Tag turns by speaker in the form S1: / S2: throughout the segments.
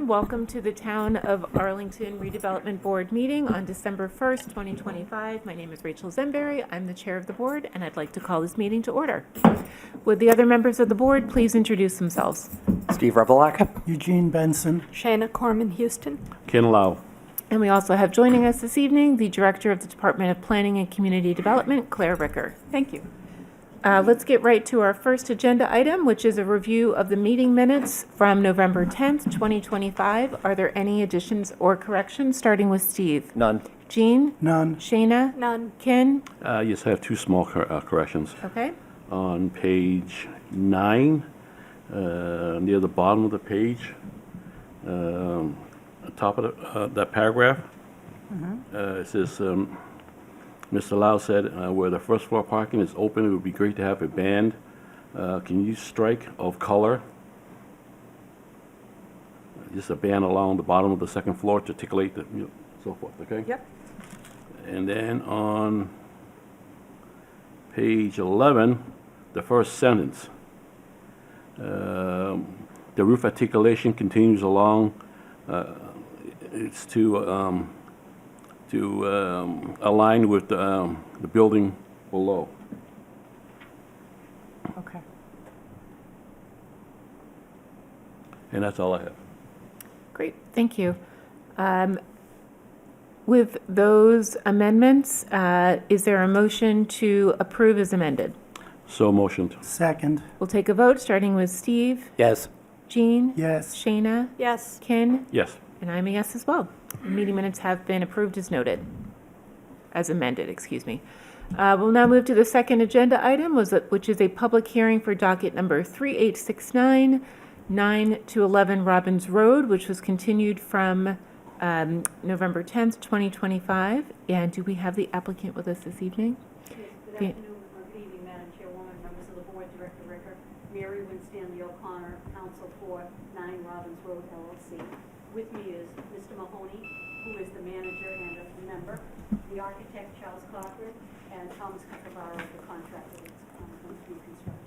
S1: Welcome to the Town of Arlington Redevelopment Board meeting on December 1st, 2025. My name is Rachel Zemberry. I'm the chair of the board, and I'd like to call this meeting to order. Would the other members of the board please introduce themselves?
S2: Steve Revelak.
S3: Eugene Benson.
S4: Shana Corman Houston.
S5: Ken Lau.
S1: And we also have joining us this evening the Director of the Department of Planning and Community Development, Claire Ricker.
S4: Thank you.
S1: Let's get right to our first agenda item, which is a review of the meeting minutes from November 10th, 2025. Are there any additions or corrections, starting with Steve?
S2: None.
S1: Jean?
S3: None.
S1: Shana?
S4: None.
S1: Ken?
S5: Yes, I have two small corrections.
S1: Okay.
S5: On page 9, near the bottom of the page, top of that paragraph, it says, Mr. Lau said, where the first floor parking is open, it would be great to have a band. Can you strike of color? Just a band along the bottom of the second floor to articulate the, so forth, okay?
S4: Yep.
S5: And then on page 11, the first sentence, the roof articulation continues along, it's to align with the building below.
S4: Okay.
S5: And that's all I have.
S1: Great, thank you. With those amendments, is there a motion to approve as amended?
S5: So motioned.
S3: Second.
S1: We'll take a vote, starting with Steve,
S2: Yes.
S1: Jean,
S3: Yes.
S1: Shana,
S4: Yes.
S1: Ken,
S5: Yes.
S1: and I'm a yes as well. The meeting minutes have been approved as noted, as amended, excuse me. We'll now move to the second agenda item, which is a public hearing for docket number 3869, 9 to 11 Robbins Road, which was continued from November 10th, 2025. And do we have the applicant with us this evening?
S6: Yes, good afternoon, or good evening, Madam Chairwoman, members of the board, Director Ricker, Mary Winstanley O'Connor, counsel for 9 Robbins Road LLC. With me is Mr. Mahoney, who is the manager and a member, the architect Charles Cochran, and Thomas Cacavaro, the contractor that's going to be constructed.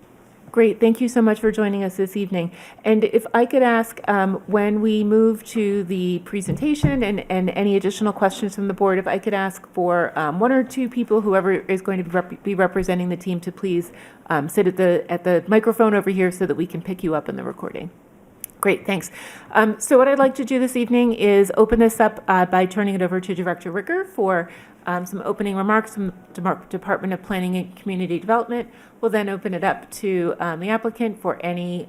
S1: Great, thank you so much for joining us this evening. And if I could ask, when we move to the presentation and any additional questions from the board, if I could ask for 1 or 2 people, whoever is going to be representing the team, to please sit at the microphone over here so that we can pick you up in the recording. Great, thanks. So what I'd like to do this evening is open this up by turning it over to Director Ricker for some opening remarks from the Department of Planning and Community Development. We'll then open it up to the applicant for any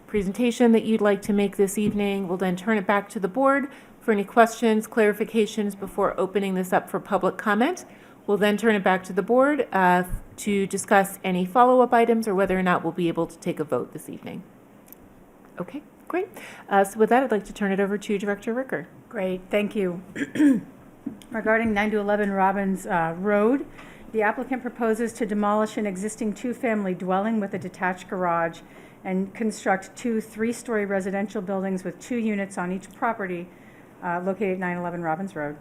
S1: presentation that you'd like to make this evening. We'll then turn it back to the board for any questions, clarifications before opening this up for public comment. We'll then turn it back to the board to discuss any follow-up items or whether or not we'll be able to take a vote this evening. Okay, great. So with that, I'd like to turn it over to Director Ricker.
S4: Great, thank you. Regarding 9 to 11 Robbins Road, the applicant proposes to demolish an existing 2-family dwelling with a detached garage and construct 2 3-story residential buildings with 2 units on each property located at 911 Robbins Road.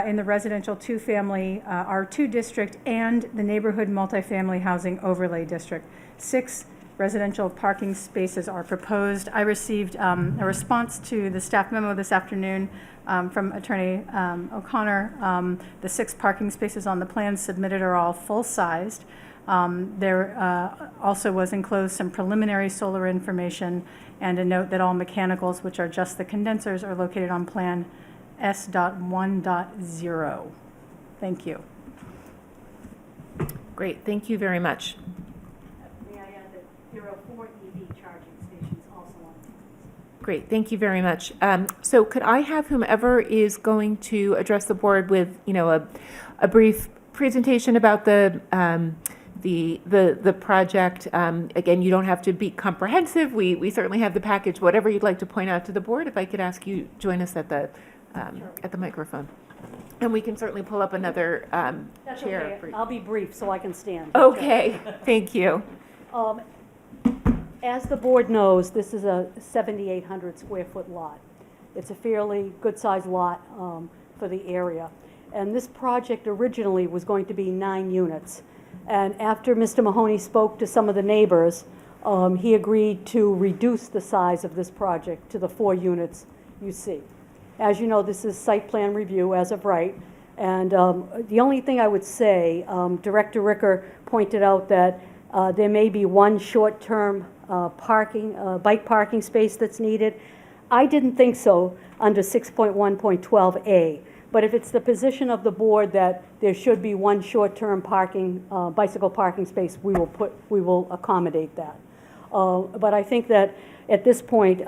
S4: In the residential 2-family R2 district and the neighborhood multifamily housing overlay district. 6 residential parking spaces are proposed. I received a response to the staff memo this afternoon from Attorney O'Connor. The 6 parking spaces on the plans submitted are all full-sized. There also was enclosed some preliminary solar information and a note that all mechanicals, which are just the condensers, are located on plan S.1.0. Thank you.
S1: Great, thank you very much.
S6: May I add that there are 4 EV charging stations also on the plans.
S1: Great, thank you very much. So could I have whomever is going to address the board with, a brief presentation about the project? Again, you don't have to be comprehensive. We certainly have the package. Whatever you'd like to point out to the board, if I could ask you join us at the microphone, and we can certainly pull up another
S6: That's
S1: chair.
S6: okay. I'll be brief so I can stand.
S1: Okay, thank you.
S2: As the board knows, this is a 7,800 square foot lot. It's a fairly good-sized lot for the area. And this project originally was going to be 9 units. And after Mr. Mahoney spoke to some of the neighbors, he agreed to reduce the size of this project to the 4 units you see. As you know, this is site plan review as of right. And the only thing I would say, Director Ricker pointed out that there may be one short-term bike parking space that's needed. I didn't think so under 6.1.12A, but if it's the position of the board that there should be one short-term bicycle parking space, we will accommodate that. But I think that at this point,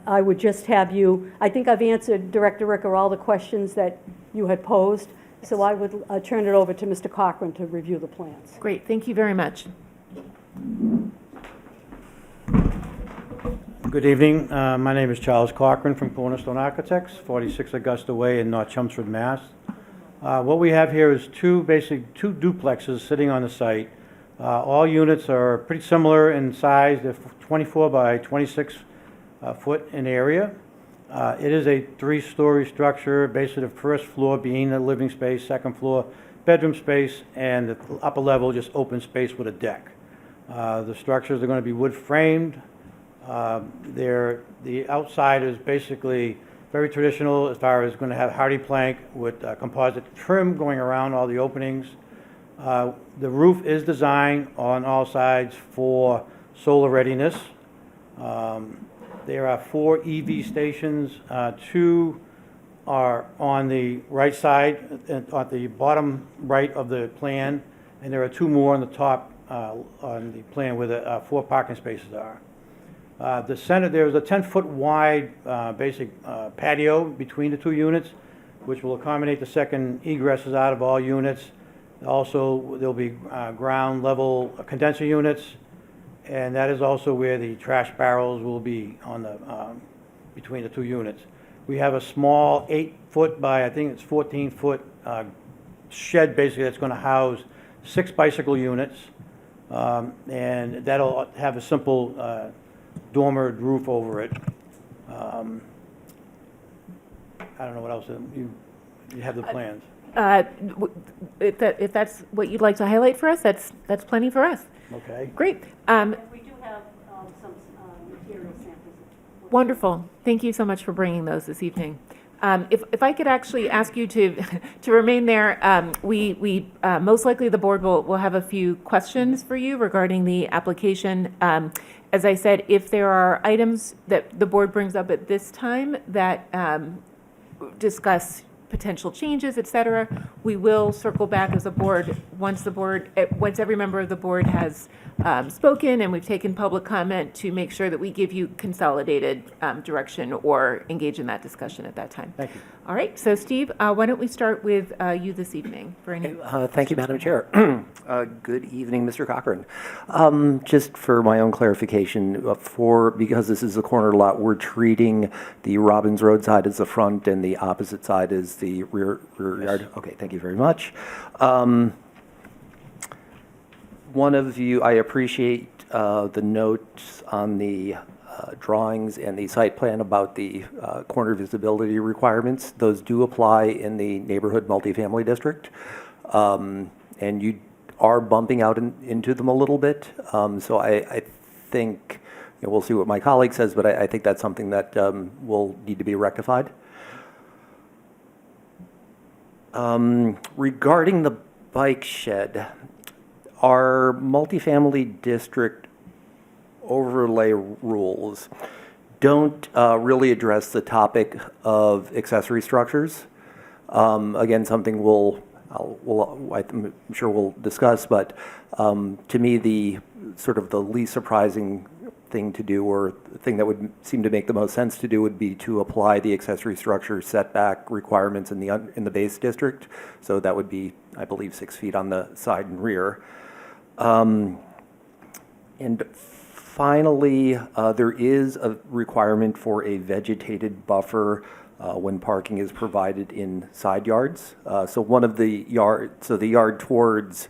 S2: I would just have you, I think I've answered, Director Ricker, all the questions that you had posed, so I would turn it over to Mr. Cochran to review the plans.
S1: Great, thank you very much.
S3: Good evening. My name is Charles Cochran from Cornerstone Architects, 46 Augusta Way in North Chelmsford, Mass. What we have here is two duplexes sitting on the site. All units are pretty similar in size. They're 24 by 26 foot in area. It is a 3-story structure, basically the first floor being the living space, second floor bedroom space, and the upper level just open space with a deck. The structures are going to be wood framed. The outside is basically very traditional as far as going to have hardy plank with composite trim going around all the openings. The roof is designed on all sides for solar readiness. There are 4 EV stations. 2 are on the right side, on the bottom right of the plan, and there are 2 more on the top on the plan where the 4 parking spaces are. The center, there's a 10-foot wide basic patio between the 2 units, which will accommodate the second egresses out of all units. Also, there'll be ground level condenser units, and that is also where the trash barrels will be on the between the 2 units. We have a small 8-foot by, I think it's 14-foot shed basically that's going to house 6 bicycle units, and that'll have a simple dormered roof over it. I don't know what else. You have the plans.
S1: If that's what you'd like to highlight for us, that's plenty for us.
S3: Okay.
S1: Great.
S6: We do have some material samples.
S1: Wonderful. Thank you so much for bringing those this evening. If I could actually ask you to remain there, we most likely the board will have a few questions for you regarding the application. As I said, if there are items that the board brings up at this time that discuss potential changes, et cetera, we will circle back as a board once every member of the board has spoken and we've taken public comment to make sure that we give you consolidated direction or engage in that discussion at that time.
S3: Thank you.
S1: All right, so Steve, why don't we start with you this evening for any?
S7: Thank you, Madam Chair. Good evening, Mr. Cochran. Just for my own clarification, because this is a corner lot, we're treating the Robbins Road side as the front and the opposite side as the rear yard? Okay, thank you very much. One of you, I appreciate the notes on the drawings and the site plan about the corner visibility requirements. Those do apply in the neighborhood multifamily district. And you are bumping out into them a little bit. So I think, we'll see what my colleague says, but I think that's something that will need to be rectified. Regarding the bike shed, our multifamily district overlay rules don't really address the topic of accessory structures. Again, something I'm sure we'll discuss, but to me, the sort of the least surprising thing to do, or the thing that would seem to make the most sense to do, would be to apply the accessory structure setback requirements in the base district. So that would be, I believe, 6 feet on the side and rear. And finally, there is a requirement for a vegetated buffer when parking is provided in side yards. So one of the the yard towards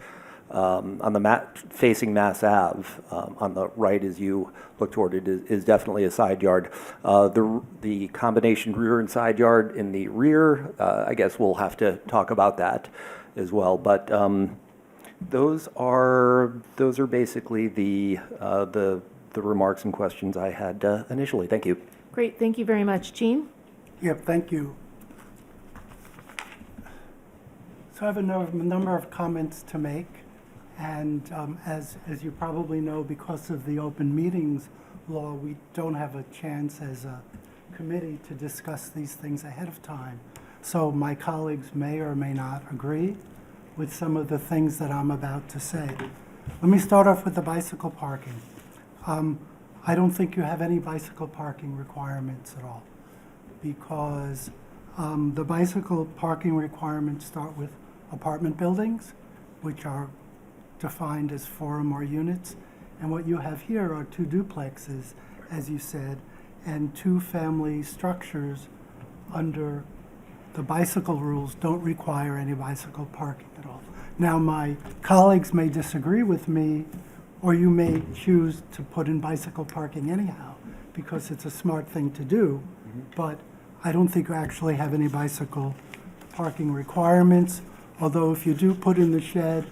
S7: on the facing Mass Ave, on the right as you look toward it, is definitely a side yard. The combination rear and side yard in the rear, I guess we'll have to talk about that as well. But those are basically the remarks and questions I had initially. Thank you.
S1: Great, thank you very much. Jean?
S8: Yep, thank you. So I have a number of comments to make, and as you probably know, because of the open meetings law, we don't have a chance as a committee to discuss these things ahead of time. So my colleagues may or may not agree with some of the things that I'm about to say. Let me start off with the bicycle parking. I don't think you have any bicycle parking requirements at all, because the bicycle parking requirements start with apartment buildings, which are defined as 4 or more units. And what you have here are 2 duplexes, as you said, and 2 family structures under the bicycle rules don't require any bicycle parking at all. Now, my colleagues may disagree with me, or you may choose to put in bicycle parking anyhow, because it's a smart thing to do, but I don't think you actually have any bicycle parking requirements, although if you do put in the shed,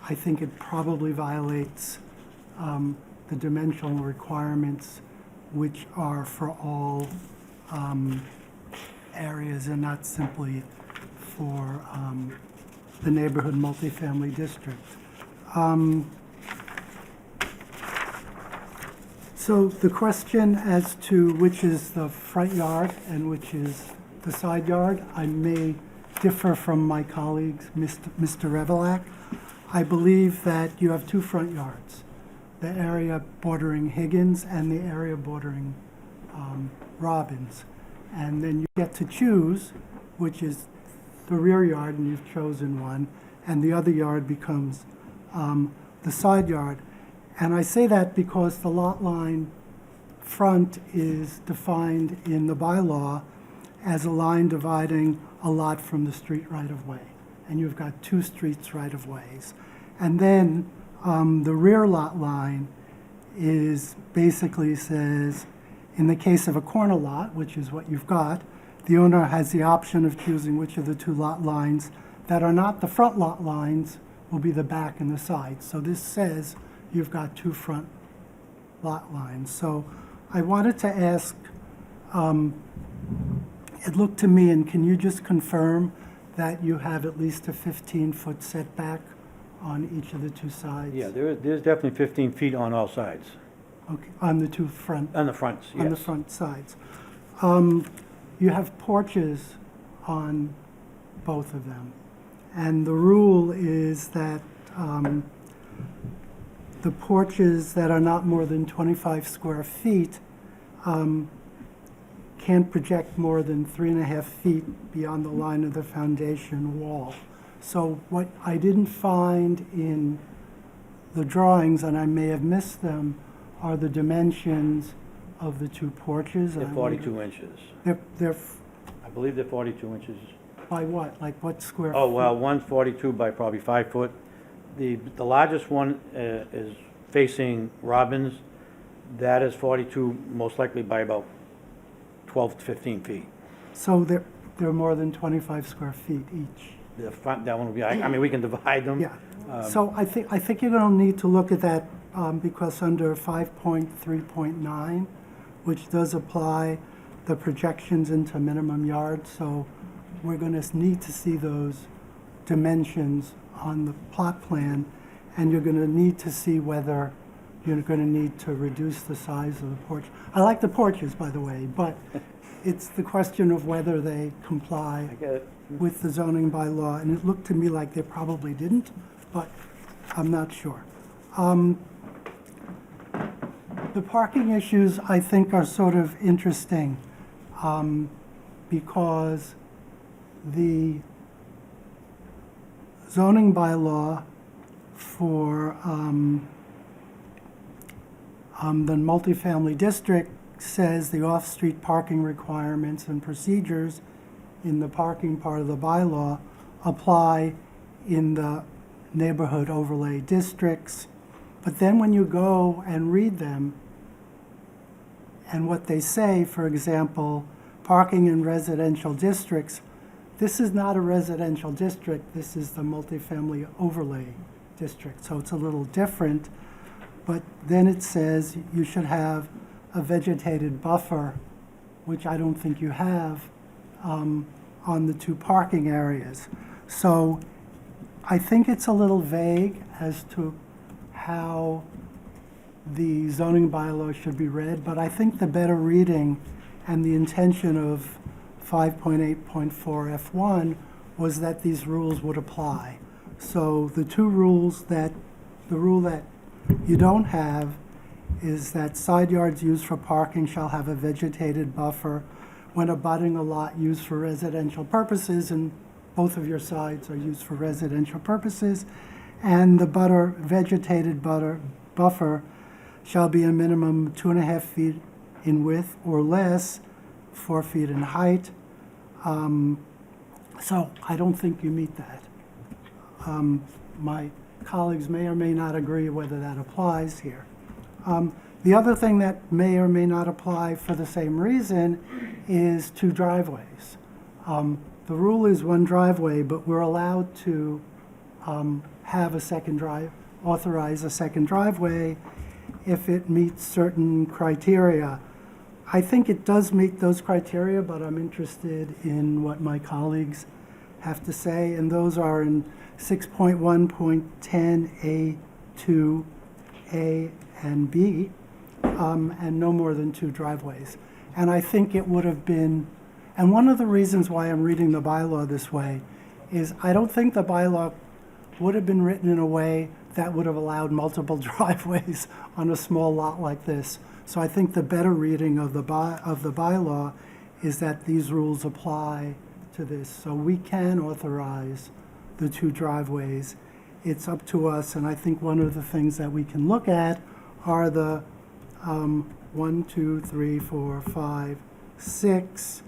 S8: I think it probably violates the dimensional requirements, which are for all areas and not simply for the neighborhood multifamily district. So the question as to which is the front yard and which is the side yard, I may differ from my colleagues, Mr. Revelak. I believe that you have 2 front yards, the area bordering Higgins and the area bordering Robbins. And then you get to choose which is the rear yard, and you've chosen one, and the other yard becomes the side yard. And I say that because the lot line front is defined in the bylaw as a line dividing a lot from the street right-of-way. And you've got 2 streets right-of-ways. And then the rear lot line is basically says, in the case of a corner lot, which is what you've got, the owner has the option of choosing which of the 2 lot lines that are not the front lot lines will be the back and the side. So this says you've got 2 front lot lines. So I wanted to ask, it looked to me, and can you just confirm that you have at least a 15-foot setback on each of the 2 sides?
S3: Yeah, there's definitely 15 feet on all sides,
S8: Okay, on the 2 front,
S3: on the fronts, yes.
S8: on the front sides. You have porches on both of them. And the rule is that the porches that are not more than 25 square feet can't project more than 3.5 feet beyond the line of the foundation wall. So what I didn't find in the drawings, and I may have missed them, are the dimensions of the 2 porches.
S3: They're
S8: And I
S3: 42
S8: wonder-
S3: inches.
S8: They're
S3: I believe they're 42 inches.
S8: by what? Like what square?
S3: Oh,
S8: feet?
S3: well, one's 42 by probably 5 foot. The largest one is facing Robbins. That is 42, most likely by about 12 to 15 feet.
S8: So they're more than 25 square feet each.
S3: The front, that one will be, I mean, we can divide them.
S8: Yeah. So I think you're going to need to look at that because under 5.3.9, which does apply the projections into minimum yards, so we're going to need to see those dimensions on the plot plan, and you're going to need to see whether you're going to need to reduce the size of the porch. I like the porches, by the way, but it's the question of whether they comply
S3: I get it.
S8: with the zoning bylaw, and it looked to me like they probably didn't, but I'm not sure. The parking issues, I think, are sort of interesting because the zoning bylaw for the multifamily district says the off-street parking requirements and procedures in the parking part of the bylaw apply in the neighborhood overlay districts. But then when you go and read them and what they say, for example, parking in residential districts, this is not a residential district, this is the multifamily overlay district, so it's a little different. But then it says you should have a vegetated buffer, which I don't think you have, on the two parking areas. So I think it's a little vague as to how the zoning bylaw should be read, but I think the better reading and the intention of 5.8.4 F1 was that these rules would apply. So the two rules the rule that you don't have is that side yards used for parking shall have a vegetated buffer when abutting a lot used for residential purposes, and both of your sides are used for residential purposes, and the vegetated buffer shall be a minimum 2.5 feet in width or less, 4 feet in height. So I don't think you meet that. My colleagues may or may not agree whether that applies here. The other thing that may or may not apply for the same reason is two driveways. The rule is one driveway, but we're allowed to have authorize a second driveway if it meets certain criteria. I think it does meet those criteria, but I'm interested in what my colleagues have to say, and those are in 6.1.10A2, A, and B, and no more than two driveways. And I think it would have been, and one of the reasons why I'm reading the bylaw this way is I don't think the bylaw would have been written in a way that would have allowed multiple driveways on a small lot like this. So I think the better reading of the bylaw is that these rules apply to this. So we can authorize the two driveways. It's up to us, and I think one of the things that we can look at are the 1, 2, 3, 4, 5, 6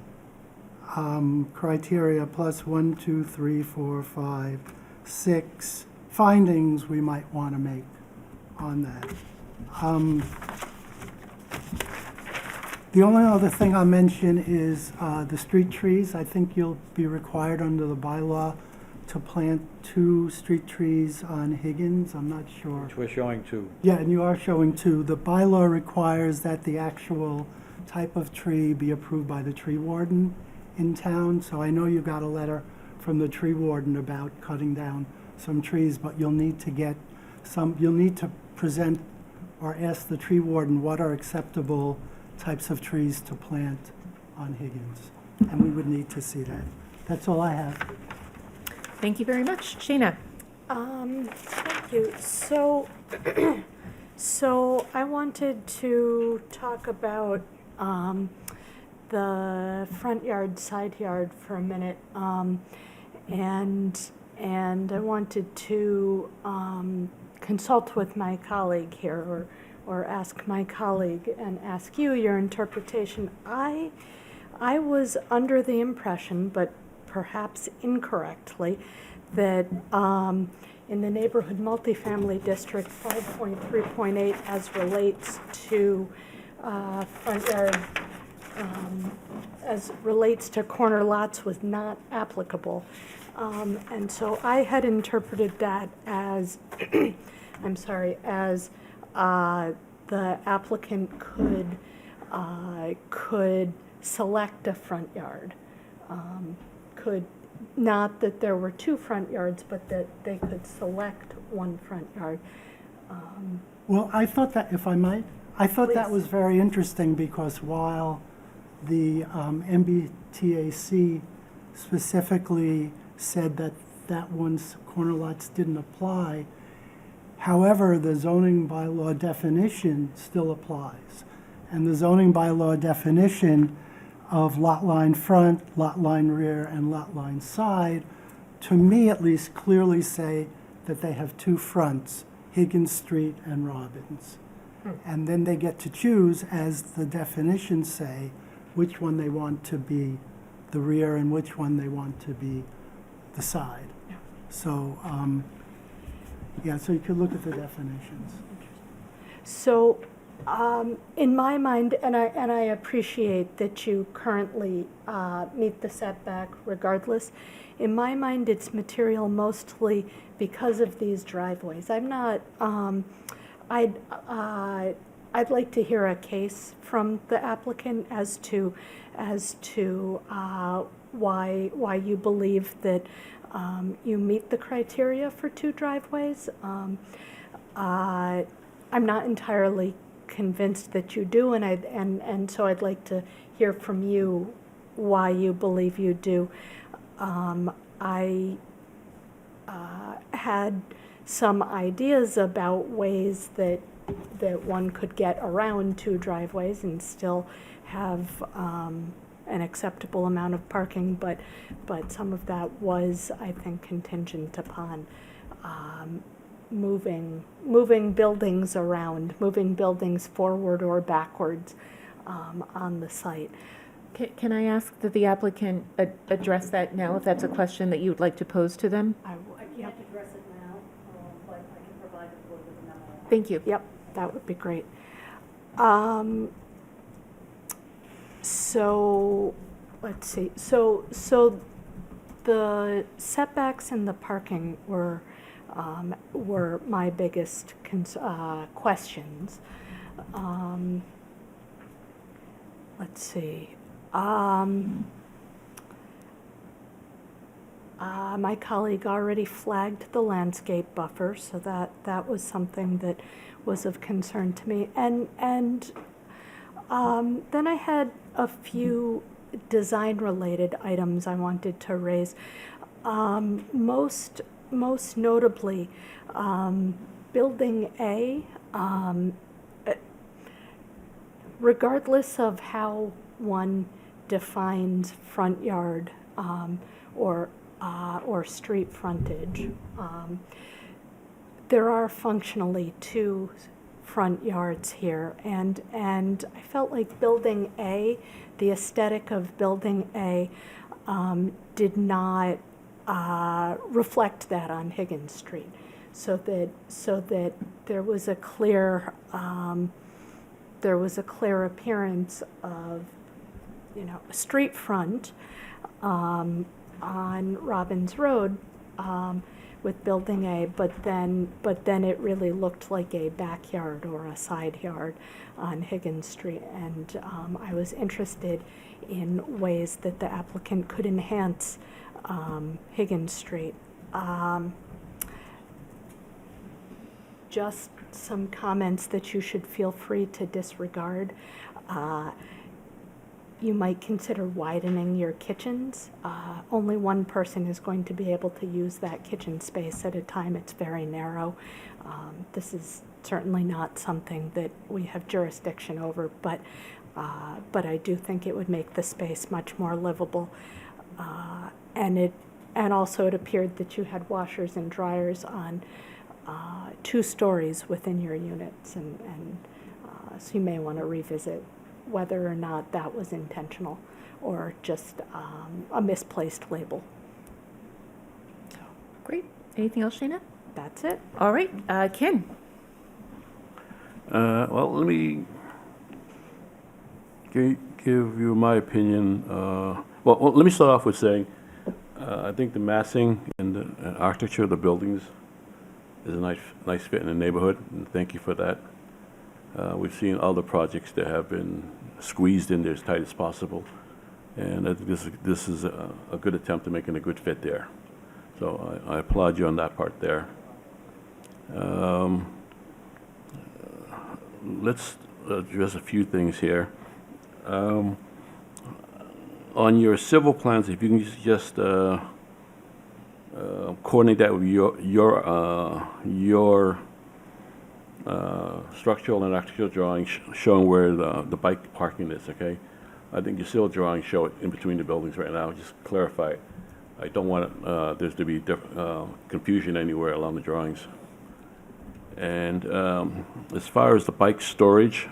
S8: criteria plus 1, 2, 3, 4, 5, 6 findings we might want to make on that. The only other thing I'll mention is the street trees. I think you'll be required under the bylaw to plant 2 street trees on Higgins. I'm not sure.
S3: Which we're showing two.
S8: Yeah, and you are showing 2. The bylaw requires that the actual type of tree be approved by the tree warden in town. So I know you got a letter from the tree warden about cutting down some trees, but you'll need to present or ask the tree warden what are acceptable types of trees to plant on Higgins. And we would need to see that. That's all I have.
S1: Thank you very much. Shayna?
S2: Thank you. So I wanted to talk about the front yard, side yard for a minute. And I wanted to consult with my colleague here, or ask my colleague and ask you your interpretation. I was under the impression, but perhaps incorrectly, that in the neighborhood multifamily district 5.3.8 as relates to front yard, as relates to corner lots was not applicable. And so I had interpreted that as, I'm sorry, as the applicant could select a front yard. Not that there were 2 front yards, but that they could select one front yard.
S8: Well, I thought that, if I might, I thought that
S2: Please.
S8: was very interesting because while the MBTAC specifically said that one's corner lots didn't apply, however, the zoning bylaw definition still applies. And the zoning bylaw definition of lot line front, lot line rear, and lot line side, to me at least, clearly say that they have 2 fronts, Higgins Street and Robbins. And then they get to choose, as the definitions say, which one they want to be the rear and which one they want to be the side. So Yeah, so you could look at the definitions.
S2: So, in my mind, and I appreciate that you currently meet the setback regardless, in my mind, it's material mostly because of these driveways. I'm not, I'd like to hear a case from the applicant as to why you believe that you meet the criteria for 2 driveways. I'm not entirely convinced that you do, and so I'd like to hear from you why you believe you do. I had some ideas about ways that one could get around 2 driveways and still have an acceptable amount of parking, but some of that was, I think, contingent upon moving buildings around, moving buildings forward or backwards on the site.
S1: Can I ask that the applicant address that now, if that's a question that you would like to pose to them?
S6: I can't address it now, but I can provide the board with a memo.
S1: Thank you.
S2: Yep, that would be great. So, let's see, so the setbacks and the parking were my biggest questions. Let's see. My colleague already flagged the landscape buffer, so that was something that was of concern to me. And then I had a few design-related items I wanted to raise. Most notably, Building A, regardless of how one defines front yard or street frontage, there are functionally 2 front yards here, and I felt like Building A, the aesthetic of Building A, did not reflect that on Higgins Street, so that there was a clear appearance of, a street front on Robbins Road with Building A, but then it really looked like a backyard or a side yard on Higgins Street, and I was interested in ways that the applicant could enhance Higgins Street. Just some comments that you should feel free to disregard. You might consider widening your kitchens. Only one person is going to be able to use that kitchen space at a time. It's very narrow. This is certainly not something that we have jurisdiction over, but I do think it would make the space much more livable. And also it appeared that you had washers and dryers on 2 stories within your units, and so you may want to revisit whether or not that was intentional or just a misplaced label.
S1: Great. Anything else, Shana?
S2: That's it.
S1: All right. Ken?
S5: Well, let me give you my opinion. Well, let me start off with saying I think the massing and the architecture of the buildings is a nice fit in the neighborhood, and thank you for that. We've seen other projects that have been squeezed in there as tight as possible, and I think this is a good attempt at making a good fit there. So I applaud you on that part there. Let's address a few things here. On your civil plans, if you can just coordinate that with your structural and architectural drawing showing where the bike parking is, okay? I think your civil drawings show it in between the buildings right now. Just clarify it. I don't want there to be confusion anywhere along the drawings. And as far as the bike storage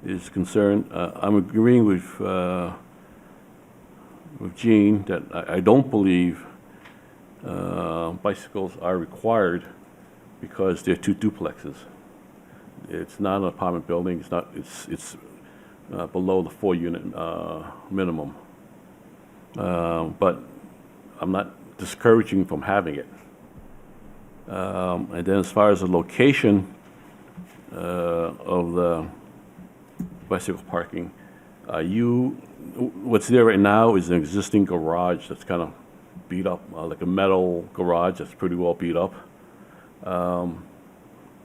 S5: is concerned, I'm agreeing with Gene that I don't believe bicycles are required because they're two duplexes. It's not an apartment building, it's below the 4-unit minimum. But I'm not discouraging from having it. And then as far as the location of the bicycle parking, what's there right now is an existing garage that's kind of beat up, like a metal garage that's pretty well beat up.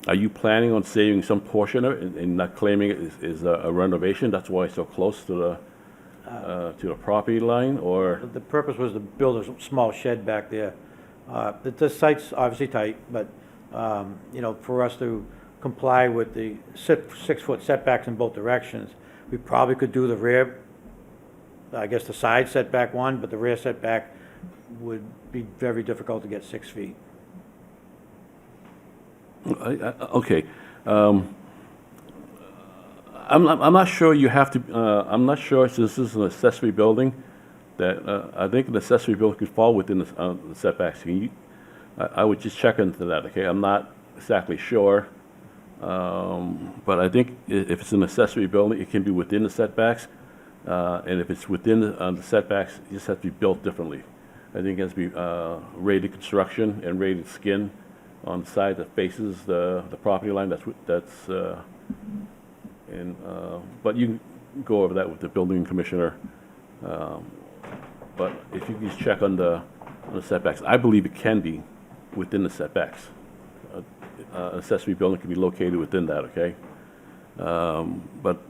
S5: Are you planning on saving some portion of it and not claiming it is a renovation? That's why it's so close to the property line, or?
S3: The purpose was to build a small shed back there. The site's obviously tight, but, you know, for us to comply with the 6-foot setbacks in both directions, we probably could do the rear, I guess the side setback one, but the rear setback would be very difficult to get 6 feet.
S5: Okay. I'm not sure you have to, I'm not sure since this is an accessory building, that I think an accessory building could fall within the setbacks. I would just check into that, okay? I'm not exactly sure. But I think if it's an accessory building, it can be within the setbacks. And if it's within the setbacks, it just has to be built differently. I think it has to be rated construction and rated skin on the side that faces the property line. But you can go over that with the building commissioner. But if you just check on the setbacks, I believe it can be within the setbacks. An accessory building can be located within that, okay? But,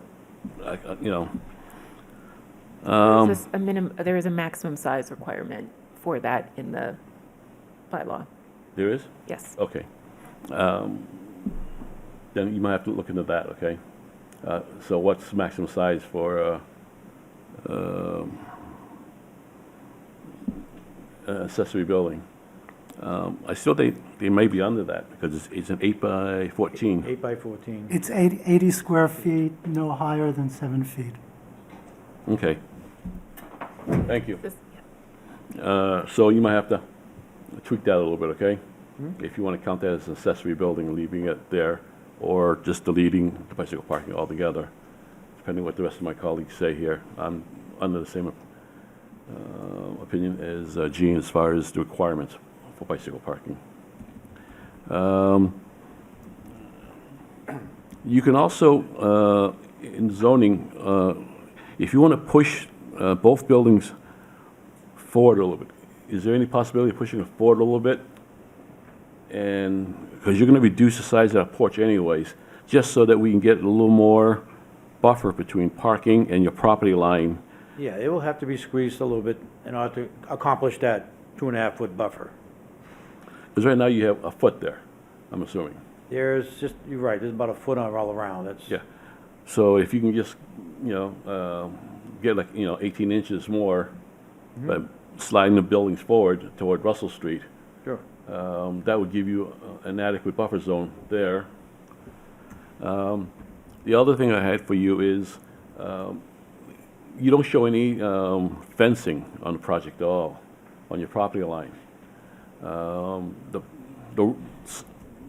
S5: you know.
S1: There is a maximum size requirement for that in the bylaw.
S5: There is?
S1: Yes.
S5: Okay. Then you might have to look into that, okay? So what's maximum size for an accessory building? I still think they may be under that because it's an 8 by 14.
S3: 8 by 14.
S8: It's 80 square feet, no higher than 7 feet.
S5: Okay. Thank you.
S1: This-
S5: So you might have to tweak that a little bit, okay? If you want to count that as an accessory building, leaving it there, or just deleting the bicycle parking altogether, depending on what the rest of my colleagues say here. I'm under the same opinion as Gene as far as the requirements for bicycle parking. You can also, in zoning, if you want to push both buildings forward a little bit, is there any possibility of pushing it forward a little bit? And, because you're going to reduce the size of that porch anyways, just so that we can get a little more buffer between parking and your property line.
S3: Yeah, it will have to be squeezed a little bit in order to accomplish that 2.5-foot buffer.
S5: Because right now you have a foot there, I'm assuming.
S3: There's just, you're right, there's about a foot all around. That's,
S5: Yeah. So if you can just, get 18 inches more, by sliding the buildings forward toward Russell Street,
S3: sure.
S5: that would give you an adequate buffer zone there. The other thing I had for you is, you don't show any fencing on the project at all, on your property line.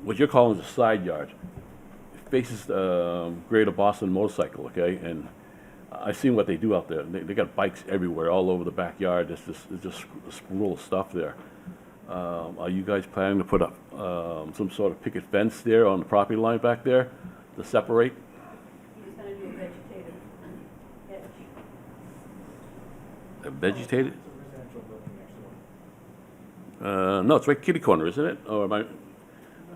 S5: What you're calling the side yard faces Greater Boston Motorcycle, okay? And I've seen what they do out there. They got bikes everywhere, all over the backyard. It's just a spool of stuff there. Are you guys planning to put up some sort of picket fence there on the property line back there to separate?
S6: He was gonna do a vegetative hedge.
S5: Vegetated? No, it's right kitty corner, isn't it? Or am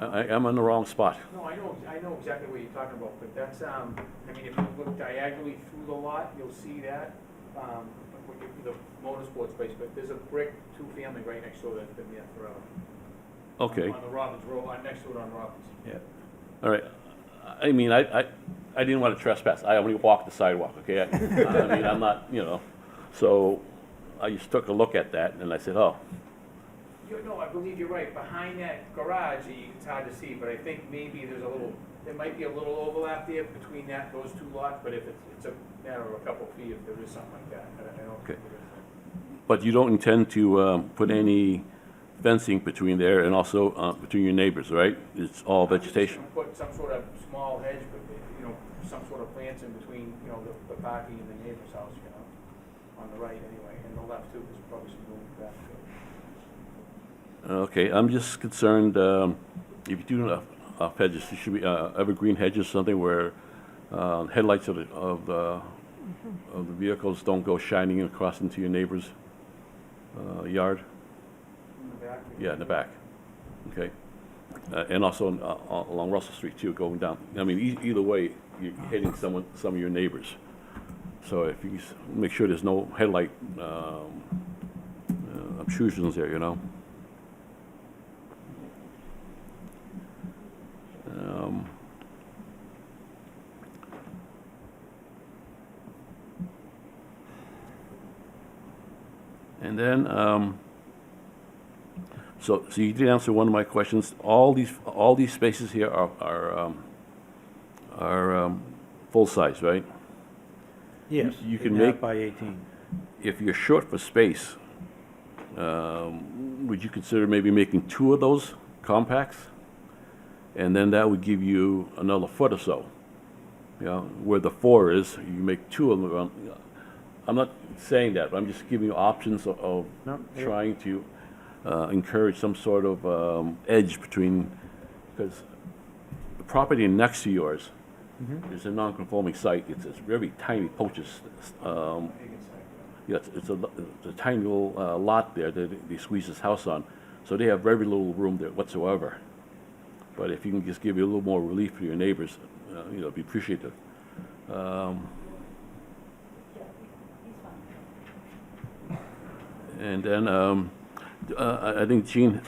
S5: I'm on the wrong spot?
S9: No, I know exactly what you're talking about, but that's, I mean, if you look diagonally through the lot, you'll see that, the motorsports place, but there's a brick two-family right next door that's been there forever.
S5: Okay,
S9: On the Robbins Road, next to it on Robbins.
S3: Yeah.
S5: all right. I mean, I didn't want to trespass. I only walked the sidewalk, okay? I mean, I'm not, so I just took a look at that and I said, oh,
S9: No, I believe you're right, behind that garage, it's hard to see, but I think maybe there might be a little overlap there between those two lots, but if it's a matter of a couple feet, if there is something like that, I don't think
S5: Okay.
S9: there is.
S5: but you don't intend to put any fencing between there and also between your neighbors, right? It's all vegetation.
S9: Put some sort of small hedge, some sort of plants in between, the parking and the neighbor's house, on the right anyway, and the left too, there's probably some room back too.
S5: Okay, I'm just concerned, if you do hedges, it should be evergreen hedges, something where headlights of the vehicles don't go shining across into your neighbor's yard.
S9: In the back.
S5: Yeah, in the back. Okay. And also along Russell Street too, going down. I mean, either way, you're hitting some of your neighbors. So if you make sure there's no headlight obtrusions there, And then, so you did answer one of my questions. All these spaces here are full size, right?
S3: Yes.
S5: You can
S3: 8.5
S5: make-
S3: by 18.
S5: If you're short for space, would you consider maybe making 2 of those compacts? And then that would give you another foot or so. Where the 4 is, you make 2 of them around. I'm not saying that, but I'm just giving you options of
S3: No,
S5: trying to encourage some sort of edge between, because the property next to yours is a non-conforming site. It's very tiny poaches. It's a tiny little lot there that they squeeze this house on, so they have very little room there whatsoever. But if you can just give you a little more relief for your neighbors, it'd be appreciated. And then I think Gene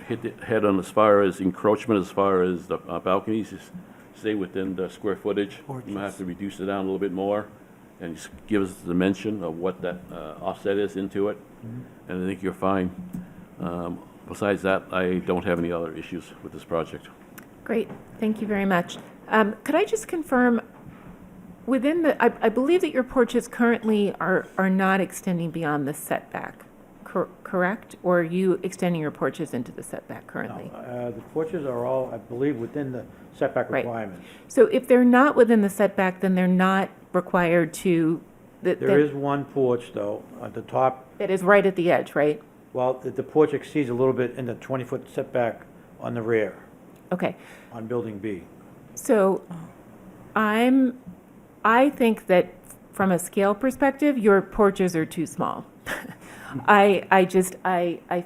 S5: hit the head on as far as encroachment, as far as the balconies. Just stay within the square footage. You might have to reduce it down a little bit more, and just give us the dimension of what that offset is into it, and I think you're fine. Besides that, I don't have any other issues with this project.
S1: Great, thank you very much. Could I just confirm, I believe that your porches currently are not extending beyond the setback, correct? Or are you extending your porches into the setback currently?
S3: No, the porches are all, I believe, within the setback
S1: Right.
S3: requirements.
S1: So if they're not within the setback, then they're not required to,
S3: There is one porch, though, at the top.
S1: that is right at the edge, right?
S3: Well, the porch exceeds a little bit in the 20-foot setback on the rear,
S1: Okay,
S3: on Building B.
S1: so I think that from a scale perspective, your porches are too small. I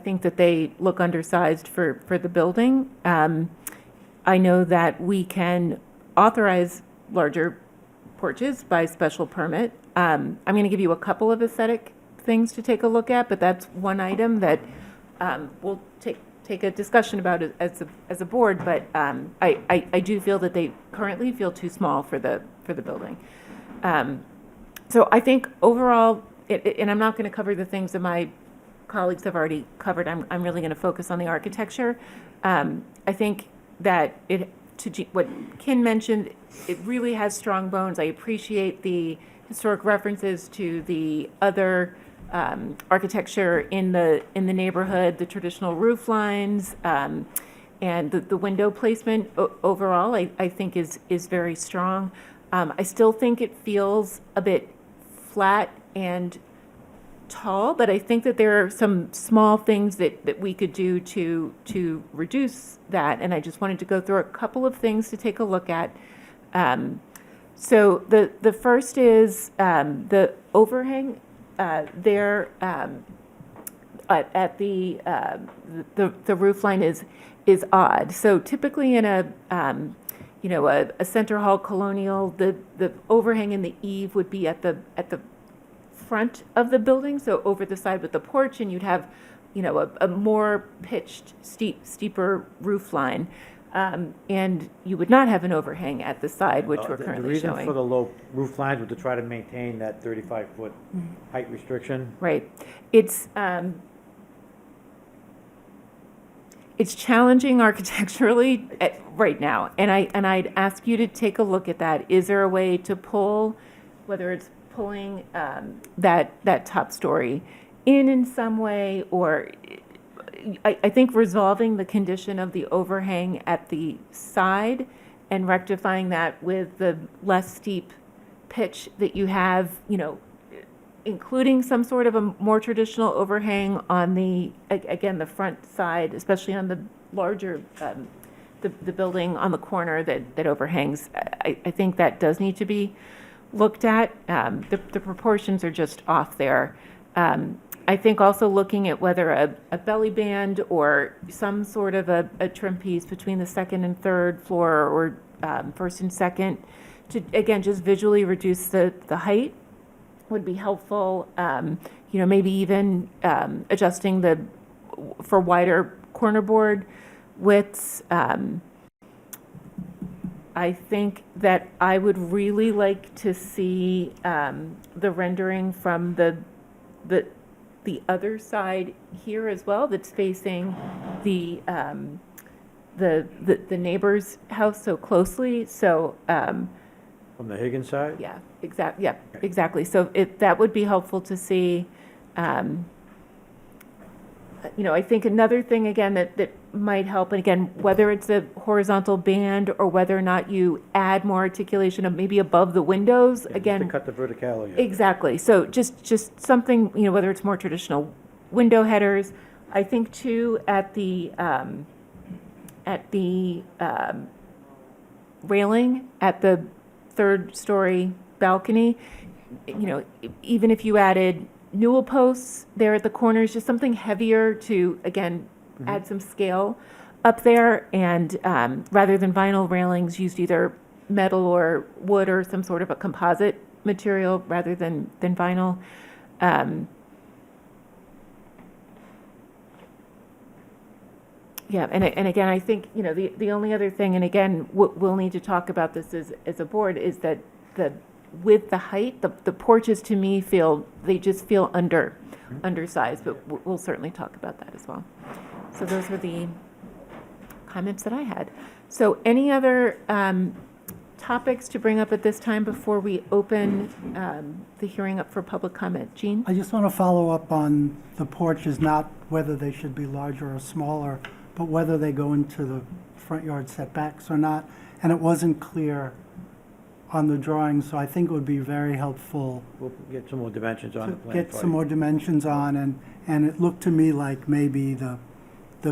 S1: think that they look undersized for the building. I know that we can authorize larger porches by special permit. I'm going to give you a couple of aesthetic things to take a look at, but that's one item that we'll take a discussion about it as a board, but I do feel that they currently feel too small for the building. So I think overall, and I'm not going to cover the things that my colleagues have already covered, I'm really going to focus on the architecture. I think that what Ken mentioned, it really has strong bones. I appreciate the historic references to the other architecture in the neighborhood, the traditional roof lines, and the window placement overall, I think is very strong. I still think it feels a bit flat and tall, but I think that there are some small things that we could do to reduce that, and I just wanted to go through a couple of things to take a look at. So the first is the overhang there at the roof line is odd. So typically in a center hall colonial, the overhang in the eave would be at the front of the building, so over the side with the porch, and you'd have a more pitched, steeper roof line. And you would not have an overhang at the side, which we're currently
S3: The reason
S1: showing.
S3: for the low roof lines was to try to maintain that 35-foot height restriction.
S1: Right. It's challenging architecturally right now, and I'd ask you to take a look at that. Is there a way to pull, whether it's pulling that top story in some way, or I think resolving the condition of the overhang at the side and rectifying that with the less steep pitch that you have, including some sort of a more traditional overhang on the, again, the front side, especially on the larger, the building on the corner that overhangs. I think that does need to be looked at. The proportions are just off there. I think also looking at whether a belly band or some sort of a trim piece between the second and third floor or first and second to, again, just visually reduce the height would be helpful. Maybe even adjusting for wider corner board widths. I think that I would really like to see the rendering from the other side here as well, that's facing the neighbor's house so closely. So
S3: From the Higgins side?
S1: yeah, exactly. So that would be helpful to see. I think another thing, again, that might help, and again, whether it's a horizontal band or whether or not you add more articulation of maybe above the windows,
S3: Yeah, just
S1: again.
S3: to cut the verticality.
S1: Exactly. So just something, whether it's more traditional window headers. I think too, at the railing at the third story balcony, even if you added newel posts there at the corners, just something heavier to, again, add some scale up there. And rather than vinyl railings, used either metal or wood or some sort of a composite material rather than vinyl. Yeah, and again, I think, the only other thing, and again, we'll need to talk about this as a board, is that with the height, the porches to me they just feel undersized, but we'll certainly talk about that as well. So those were the comments that I had. So any other topics to bring up at this time before we open the hearing up for public comment? Jean?
S8: I just want to follow up on the porches, not whether they should be larger or smaller, but whether they go into the front yard setbacks or not. And it wasn't clear on the drawing, so I think it would be very helpful
S3: We'll get some more dimensions on
S8: to
S3: the plan.
S8: get
S3: for
S8: some
S3: you.
S8: more dimensions on, and it looked to me like maybe the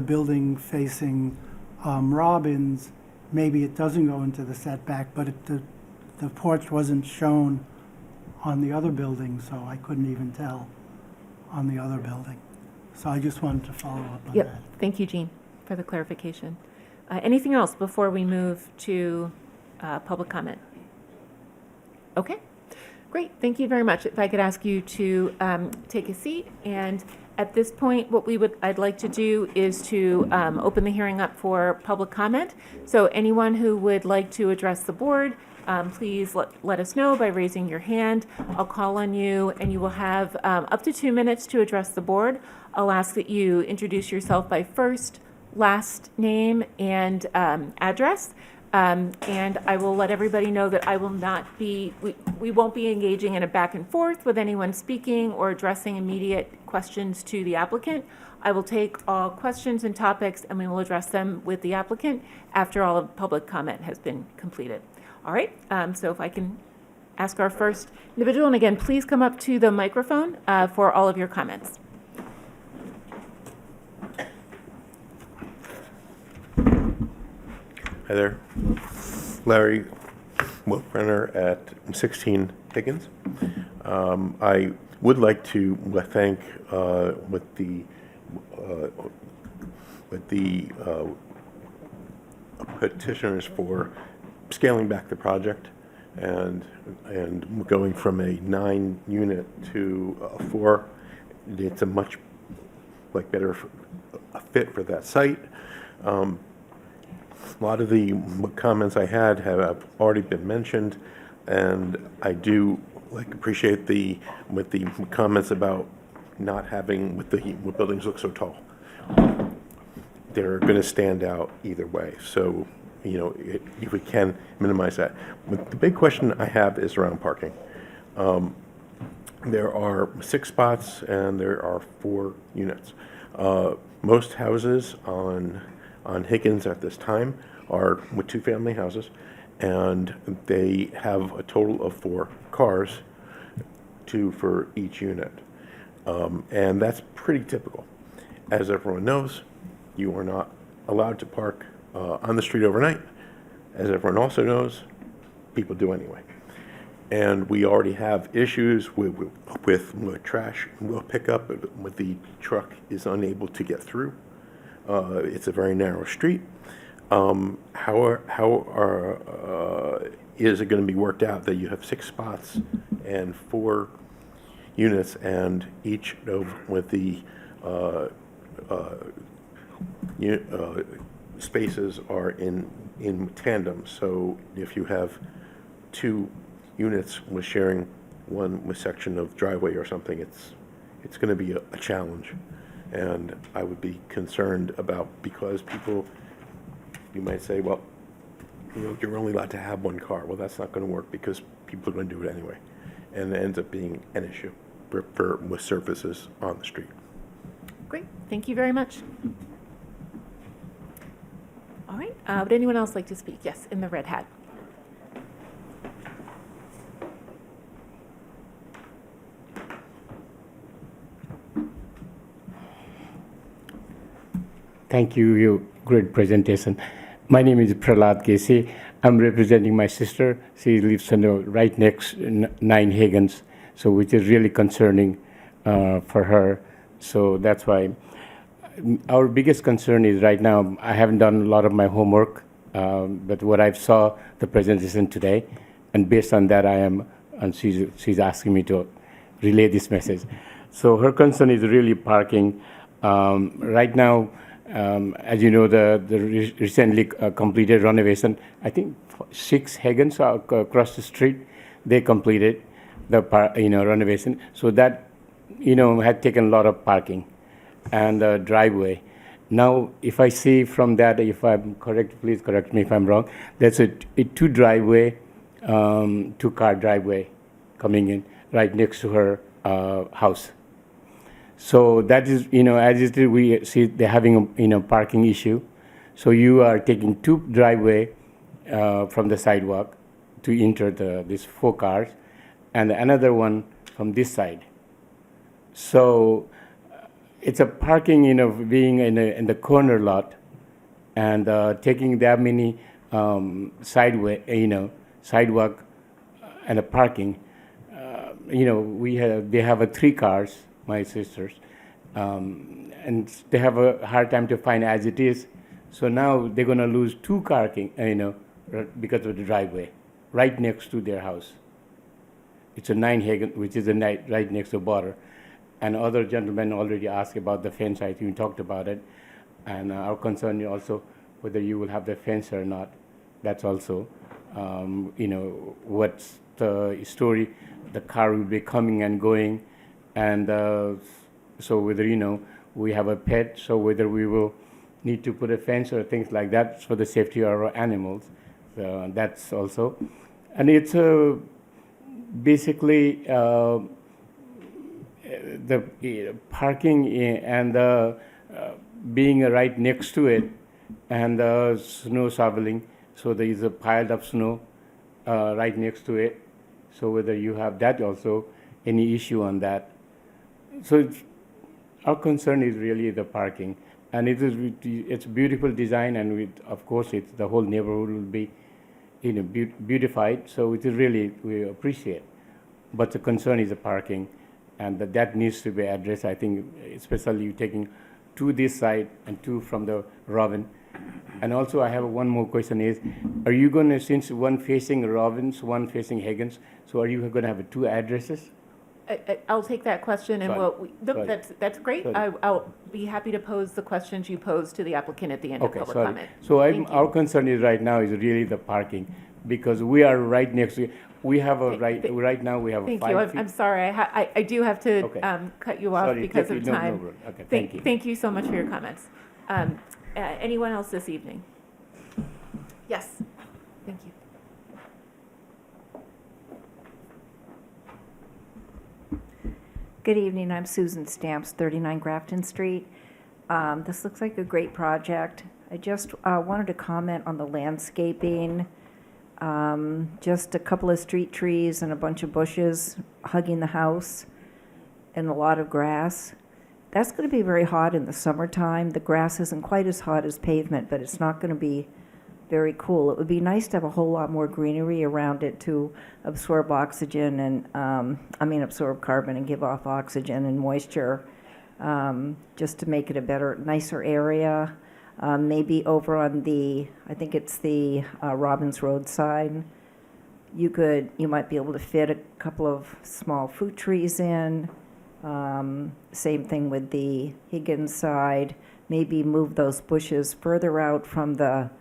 S8: building facing Robbins, maybe it doesn't go into the setback, but the porch wasn't shown on the other building, so I couldn't even tell on the other building. So I just wanted to follow up on
S1: Yep.
S8: that.
S1: Thank you, Jean, for the clarification. Anything else before we move to public comment? Okay, great. Thank you very much. If I could ask you to take a seat. And at this point, I'd like to do is to open the hearing up for public comment. So anyone who would like to address the board, please let us know by raising your hand. I'll call on you, and you will have up to 2 minutes to address the board. I'll ask that you introduce yourself by first, last name, and address. And I will let everybody know that we won't be engaging in a back and forth with anyone speaking or addressing immediate questions to the applicant. I will take all questions and topics, and we will address them with the applicant after all of public comment has been completed. All right, so if I can ask our first individual, and again, please come up to the microphone for all of your comments.
S10: Hi there. Larry Wilbrenner at 16 Higgins. I would like to thank with the petitioners for scaling back the project and going from a 9-unit to a 4. It's a much better fit for that site. A lot of the comments I had have already been mentioned, and I do appreciate the comments about not having what buildings look so tall. They're going to stand out either way. So, if we can minimize that. But the big question I have is around parking. There are 6 spots and there are 4 units. Most houses on Higgins at this time are with two-family houses, and they have a total of 4 cars, 2 for each unit. And that's pretty typical. As everyone knows, you are not allowed to park on the street overnight. As everyone also knows, people do anyway. And we already have issues with trash pickup, with the truck is unable to get through. It's a very narrow street. How is it going to be worked out that you have 6 spots and 4 units, and each with the spaces are in tandem? So if you have 2 units with sharing one section of driveway or something, it's going to be a challenge. And I would be concerned about, because people, you might say, well, you're only allowed to have 1 car. Well, that's not going to work, because people are going to do it anyway. And it ends up being an issue with surfaces on the street.
S1: Great, thank you very much. All right, would anyone else like to speak? Yes, in the red hat.
S11: Thank you, your great presentation. My name is Prahlad Kesi. I'm representing my sister. She lives right next 9 Higgins, so which is really concerning for her. So that's why our biggest concern is right now, I haven't done a lot of my homework, but what I saw the presentation today, and based on that and she's asking me to relay this message. So her concern is really parking. Right now, as you know, the recently completed renovation, I think 6 Higgins across the street, they completed the renovation. So that had taken a lot of parking and driveway. Now, if I see from that, if I'm correct, please correct me if I'm wrong. That's a 2 driveway, 2-car driveway coming in right next to her house. So that is, as it is, we see they're having a parking issue. So you are taking 2 driveway from the sidewalk to enter these 4 cars, and another one from this side. So it's a parking, being in the corner lot, and taking that many sidewalk and a parking. They have 3 cars. My sisters, and they have a hard time to find as it is. So now they're going to lose 2 parking, because of the driveway right next to their house. It's a 9 Hagen, which is right next to the border. And other gentlemen already asked about the fence. I think we talked about it. And our concern is also whether you will have the fence or not. That's also, what's the story. The car will be coming and going. And so whether, we have a pet, so whether we will need to put a fence or things like that for the safety of our animals. So that's also. And it's basically the parking and being right next to it, and snow shoveling. So there is a piled up snow right next to it. So whether you have that also, any issue on that. So our concern is really the parking, and it's beautiful design, and of course the whole neighborhood will be beautified. So it is really, we appreciate, but the concern is the parking, and that needs to be addressed. I think especially you taking 2 this side and 2 from the Robin. And also I have one more question is, are you going to, since one facing Robbins, one facing Higgins, so are you going to have 2 addresses?
S1: I'll take that question, and that's great.
S11: Sorry.
S1: I'll be happy to pose the questions you pose to the applicant at the end of public comment.
S11: So
S1: Thank you.
S11: our concern is right now is really the parking, because we are right next to, we have a right now we have a 5
S1: Thank you.
S11: feet.
S1: I'm sorry. I do have to
S11: Okay.
S1: Cut you off
S11: Sorry,
S1: because of
S11: no
S1: time.
S11: problem. Okay, thank you.
S1: Thank you so much for your comments. Anyone else this evening? Yes. Thank you.
S12: Good evening, I'm Susan Stamps, 39 Grafton Street. This looks like a great project. I just wanted to comment on the landscaping. Just a couple of street trees and a bunch of bushes hugging the house and a lot of grass. That's going to be very hot in the summertime. The grass isn't quite as hot as pavement, but it's not going to be very cool. It would be nice to have a whole lot more greenery around it to absorb oxygen and, absorb carbon and give off oxygen and moisture, just to make it a better, nicer area. Maybe over on I think it's the Robbins Road side, you might be able to fit a couple of small fruit trees in. Same thing with the Higgins side. Maybe move those bushes further out from the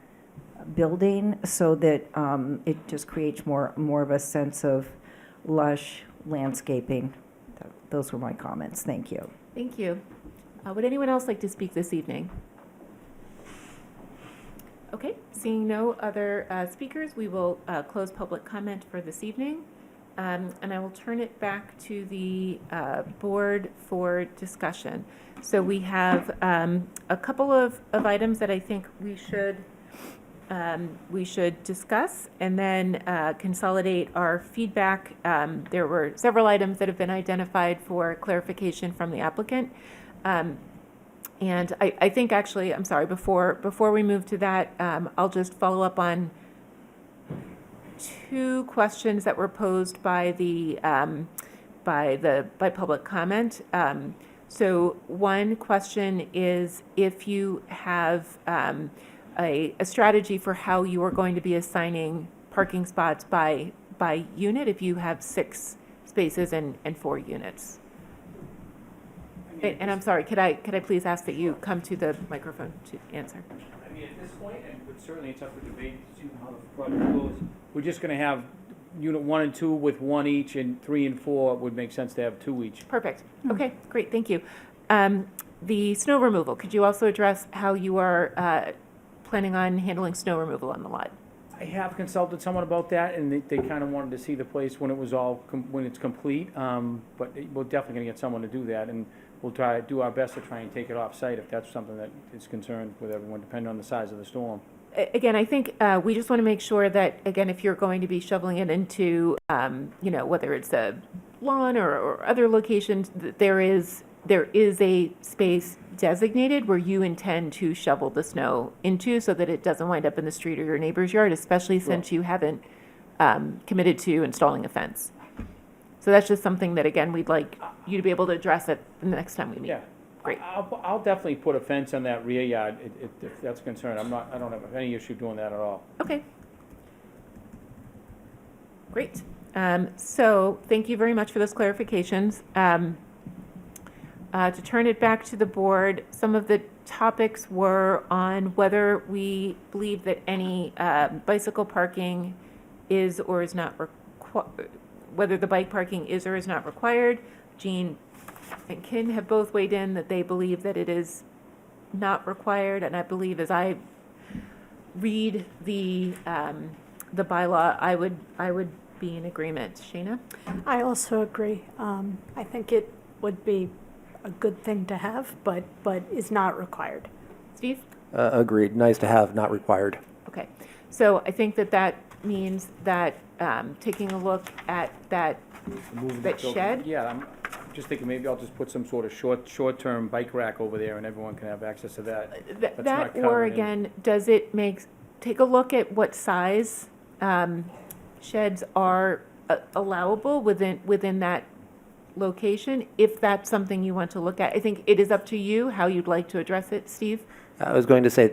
S12: building so that it just creates more of a sense of lush landscaping. Those were my comments. Thank you.
S1: Thank you. Would anyone else like to speak this evening? Okay, seeing no other speakers, we will close public comment for this evening. And I will turn it back to the board for discussion. So we have a couple of items that I think we should discuss and then consolidate our feedback. There were several items that have been identified for clarification from the applicant. And I think actually, I'm sorry, before we move to that, I'll just follow up on two questions that were posed by public comment. So one question is if you have a strategy for how you are going to be assigning parking spots by unit, if you have 6 spaces and 4 units. And I'm sorry, could I please ask that you come to the microphone to answer?
S9: I mean, at this point, but certainly it's up for debate to see how the project goes. We're just gonna have unit 1 and 2 with 1 each, and 3 and 4 would make sense to have 2 each.
S1: Perfect. Okay, great, thank you. The snow removal, could you also address how you are planning on handling snow removal on the lot?
S9: I have consulted someone about that, and they kind of wanted to see the place when it was all, when it's complete. But we're definitely gonna get someone to do that, and we'll try to do our best to try and take it off-site if that's something that is concerned with everyone, depending on the size of the storm.
S1: Again, I think we just want to make sure that, again, if you're going to be shoveling it into, whether it's a lawn or other locations, that there is a space designated where you intend to shovel the snow into so that it doesn't wind up in the street or your neighbor's yard, especially since you haven't committed to installing a fence. So that's just something that, again, we'd like you to be able to address it the next time we meet.
S9: Yeah.
S1: Great.
S9: I'll definitely put a fence on that rear yard if that's a concern. I don't have any issue doing that at all.
S1: Okay. Great. So thank you very much for those clarifications. To turn it back to the board, some of the topics were on whether we believe that any bicycle parking is or is not whether the bike parking is or is not required. Jean and Kin have both weighed in that they believe that it is not required, and I believe as I read the bylaw, I would be in agreement. Shana?
S13: I also agree. I think it would be a good thing to have, but is not required.
S1: Steve?
S7: Agreed. Nice to have, not required.
S1: Okay. So I think that means that taking a look at that shed.
S9: Yeah, I'm just thinking maybe I'll just put some sort of short-term bike rack over there and everyone can have access to that. That's not
S1: That, or
S9: covered in-
S1: again, does it take a look at what size sheds are allowable within that location, if that's something you want to look at. I think it is up to you how you'd like to address it, Steve.
S7: I was going to say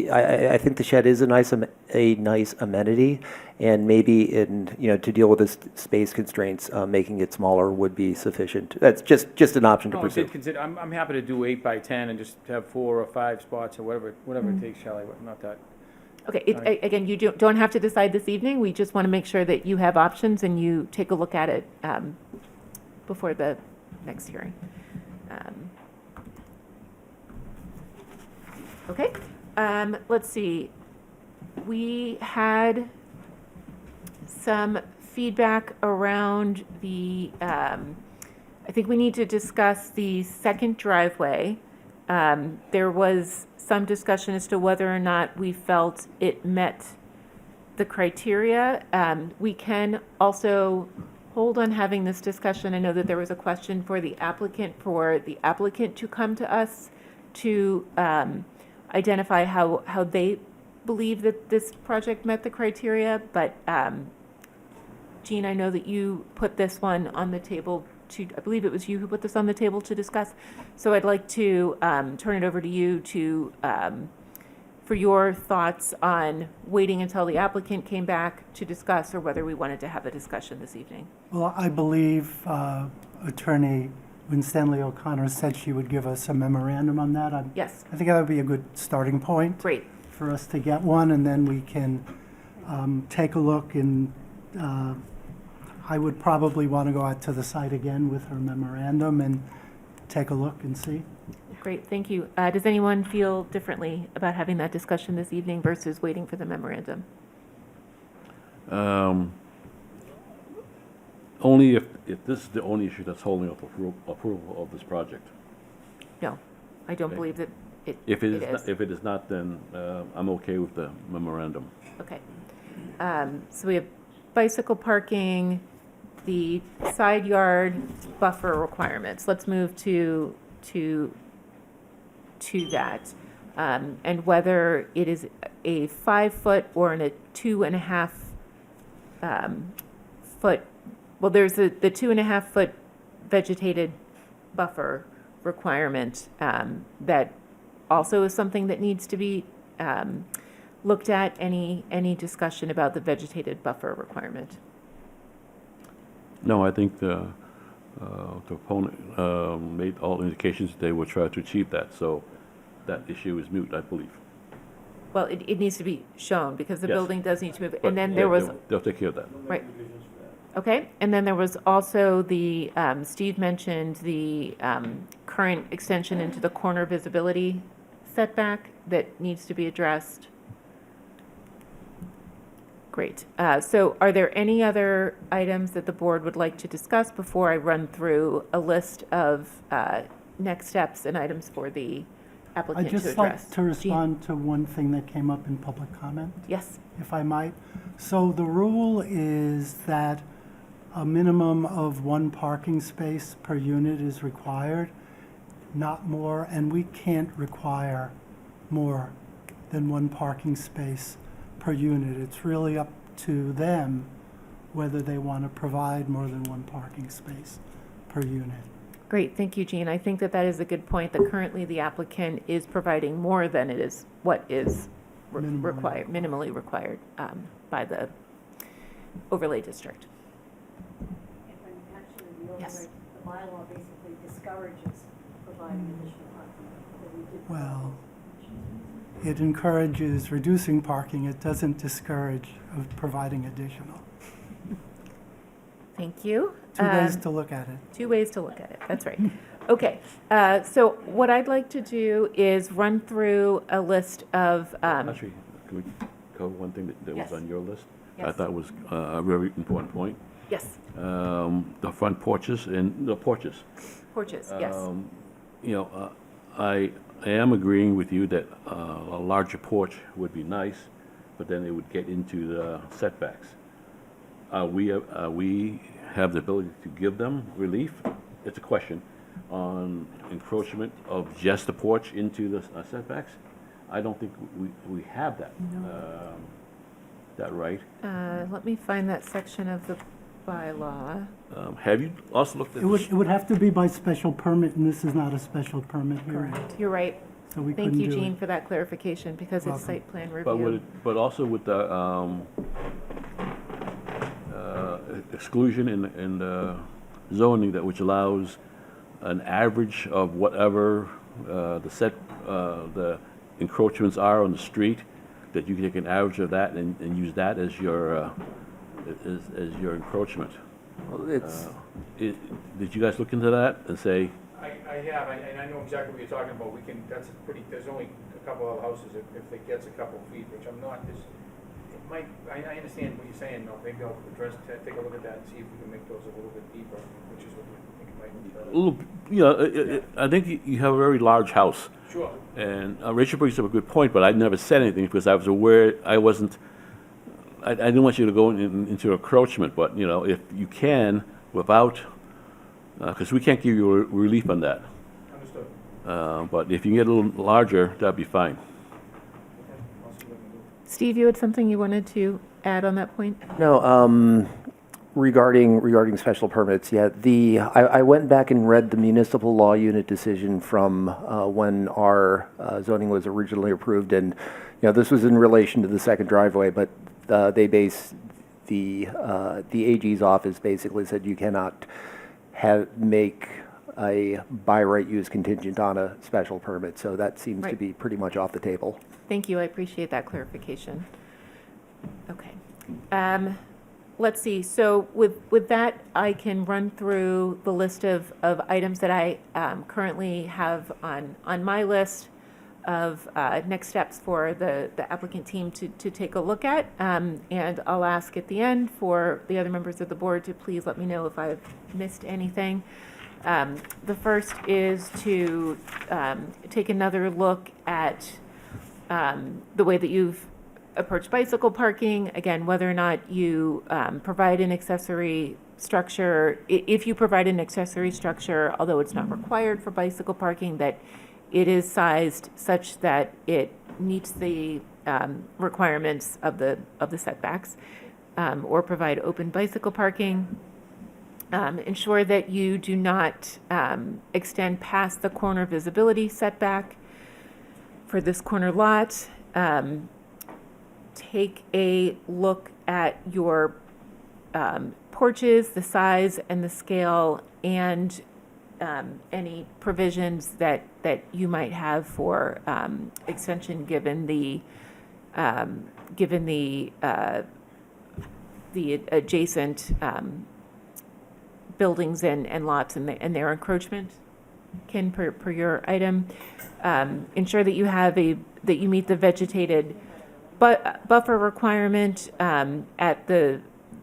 S7: I think the shed is a nice amenity, and maybe to deal with the space constraints, making it smaller would be sufficient. That's just an option to
S9: No,
S7: pursue.
S9: I'm happy to do 8 by 10 and just have 4 or 5 spots or whatever it takes, Shelley, not that.
S1: Okay, again, you don't have to decide this evening. We just want to make sure that you have options and you take a look at it before the next hearing. Okay, let's see. We had some feedback around I think we need to discuss the second driveway. there was some discussion as to whether or not we felt it met the criteria. We can also hold on having this discussion. I know that there was a question for the applicant to come to us to identify how they believe that this project met the criteria, but Jean, I know that you put this one on the table I believe it was you who put this on the table to discuss. So I'd like to turn it over to you for your thoughts on waiting until the applicant came back to discuss, or whether we wanted to have a discussion this evening.
S8: Well, I believe Attorney Winstanley O'Connor said she would give us a memorandum on that.
S1: Yes.
S8: I think that would be a good starting point.
S1: Great.
S8: For us to get one, and then we can take a look, and I would probably want to go out to the site again with her memorandum and take a look and see.
S1: Great, thank you. Does anyone feel differently about having that discussion this evening versus waiting for the memorandum?
S5: Only if this is the only issue that's holding up approval of this project.
S1: No, I don't
S5: Okay.
S1: believe that
S5: If
S1: it
S5: it is, if it is not, then I'm okay with the memorandum.
S1: Okay. So we have bicycle parking, the side yard buffer requirements. Let's move to that. And whether it is a 5-foot or a 2.5 foot, well, there's the 2.5 foot vegetated buffer requirement that also is something that needs to be looked at. Any discussion about the vegetated buffer requirement?
S5: No, I think the opponent made all indications that they would try to achieve that, so that issue is moot, I believe.
S1: Well, it needs to be shown, because the
S5: Yes.
S1: building does need to move.
S5: But
S1: And then there was,
S5: they'll take care of that.
S1: right. Okay, and then there was also the, Steve mentioned the current extension into the corner visibility setback that needs to be addressed. Great. So are there any other items that the board would like to discuss before I run through a list of next steps and items for the applicant
S8: I'd
S1: to
S8: just
S1: address?
S8: like to respond to one thing that came up in public comment,
S1: Yes,
S8: if I might. So the rule is that a minimum of 1 parking space per unit is required, not more, and we can't require more than 1 parking space per unit. It's really up to them whether they want to provide more than 1 parking space per unit.
S1: great, thank you, Jean. I think that is a good point, that currently the applicant is providing more than it is what is minimally required by the overlay district.
S6: And actually, the overlay,
S1: Yes.
S6: the bylaw basically discourages providing additional parking. So we did-
S8: Well, it encourages reducing parking. It doesn't discourage of providing additional.
S1: Thank you.
S8: Two ways to look at it.
S1: Two ways to look at it, that's right. Okay, so what I'd like to do is run through a list of,
S5: Actually, can we cover one thing that
S1: Yes.
S5: was on your list? I
S1: Yes.
S5: thought was a very important point.
S1: yes,
S5: The front porches and the porches.
S1: porches, yes.
S5: You know, I am agreeing with you that a larger porch would be nice, but then it would get into the setbacks. We have the ability to give them relief. It's a question on encroachment of just the porch into the setbacks. I don't think we have that, that right.
S1: Let me find that section of the bylaw.
S5: Have you also looked at?
S8: It would have to be by special permit, and this is not a special permit hearing,
S1: You're right.
S8: so we
S1: Thank
S8: couldn't
S1: you,
S8: do
S1: Jean,
S8: it.
S1: for that clarification, because it's
S8: Welcome.
S1: site plan
S5: But
S1: review.
S5: but also with the exclusion in the zoning that which allows an average of whatever the encroachments are on the street, that you can take an average of that and use that as your encroachment.
S7: Well, it's,
S5: Did you guys look into that and say,
S9: I have, and I know exactly what you're talking about. We can, that's a pretty, there's only a couple of houses if it gets a couple feet, which I'm not, it might, I understand what you're saying, though. Maybe I'll take a look at that and see if we can make those a little bit deeper, which is what we think might be better.
S5: you know, I think you have a very large house.
S9: Sure.
S5: And Rachel brings up a good point, but I never said anything because I was aware, I didn't want you to go into encroachment, but, you know, if you can, without, because we can't give you relief on that.
S9: Understood.
S5: But if you can get a little larger, that'd be fine.
S9: Okay, I'll see what I can do.
S1: Steve, you had something you wanted to add on that point?
S7: No, regarding special permits, yeah, I went back and read the municipal law unit decision from when our zoning was originally approved, and, you know, this was in relation to the second driveway, but they base, the AG's office basically said you cannot make a by right use contingent on a special permit, so that seems to
S1: Right.
S7: be pretty much off the table.
S1: Thank you, I appreciate that clarification. Okay. Let's see, so with that, I can run through the list of items that I currently have on my list of next steps for the applicant team to take a look at. And I'll ask at the end for the other members of the board to please let me know if I've missed anything. The first is to take another look at the way that you've approached bicycle parking. Again, whether or not you provide an accessory structure, if you provide an accessory structure, although it's not required for bicycle parking, that it is sized such that it meets the requirements of the setbacks, or provide open bicycle parking. Ensure that you do not extend past the corner visibility setback for this corner lot. Take a look at your porches, the size and the scale, and any provisions that you might have for extension given the adjacent buildings and lots and their encroachment. Ken, per your item, ensure that you meet the vegetated buffer requirement at the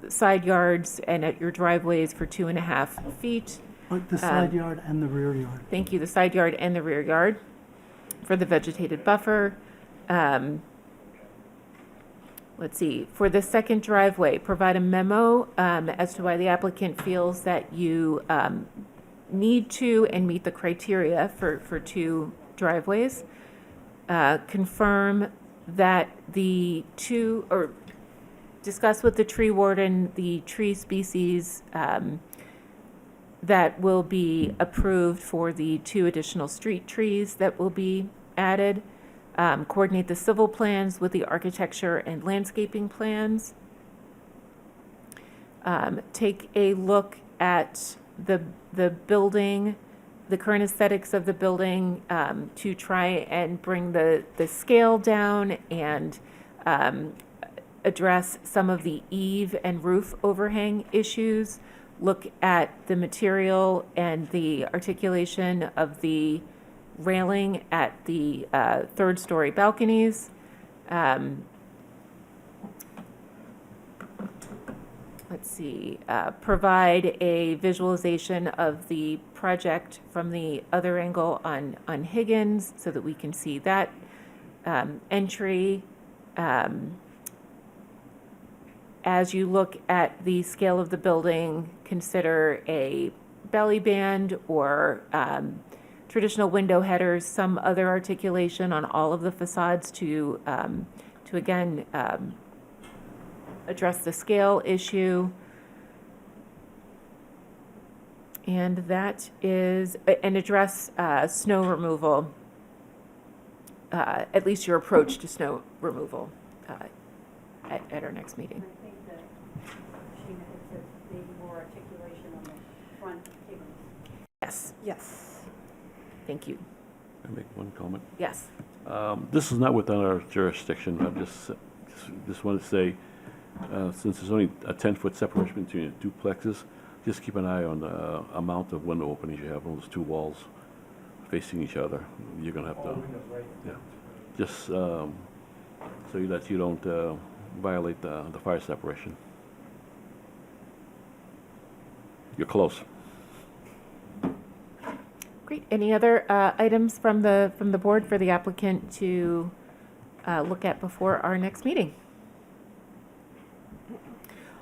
S1: side yards and at your driveways for 2.5 feet.
S8: The side yard and the rear yard.
S1: Thank you, the side yard and the rear yard for the vegetated buffer. Let's see, for the second driveway, provide a memo as to why the applicant feels that you need to and meet the criteria for 2 driveways. Confirm that discuss with the tree warden the tree species that will be approved for the 2 additional street trees that will be added. Coordinate the civil plans with the architecture and landscaping plans. Take a look at the building, the current aesthetics of the building, to try and bring the scale down and address some of the eave and roof overhang issues. Look at the material and the articulation of the railing at the 3rd-story balconies. Let's see, provide a visualization of the project from the other angle on Higgins so that we can see that entry. As you look at the scale of the building, consider a belly band or traditional window headers, some other articulation on all of the facades to again, address the scale issue. And that is, and address snow removal, at least your approach to snow removal at our next meeting.
S6: I think that Sheena had said maybe more articulation on the front Higgins.
S1: Yes,
S13: Yes.
S1: thank you.
S5: Can I make one comment?
S1: Yes.
S5: This is not within our jurisdiction. I just want to say, since there's only a 10-foot separation between the duplexes, just keep an eye on the amount of window openings you have on those 2 walls facing each other. You're going to have to, yeah, just so that you don't violate the fire separation. You're close.
S1: Great. Any other items from the board for the applicant to look at before our next meeting?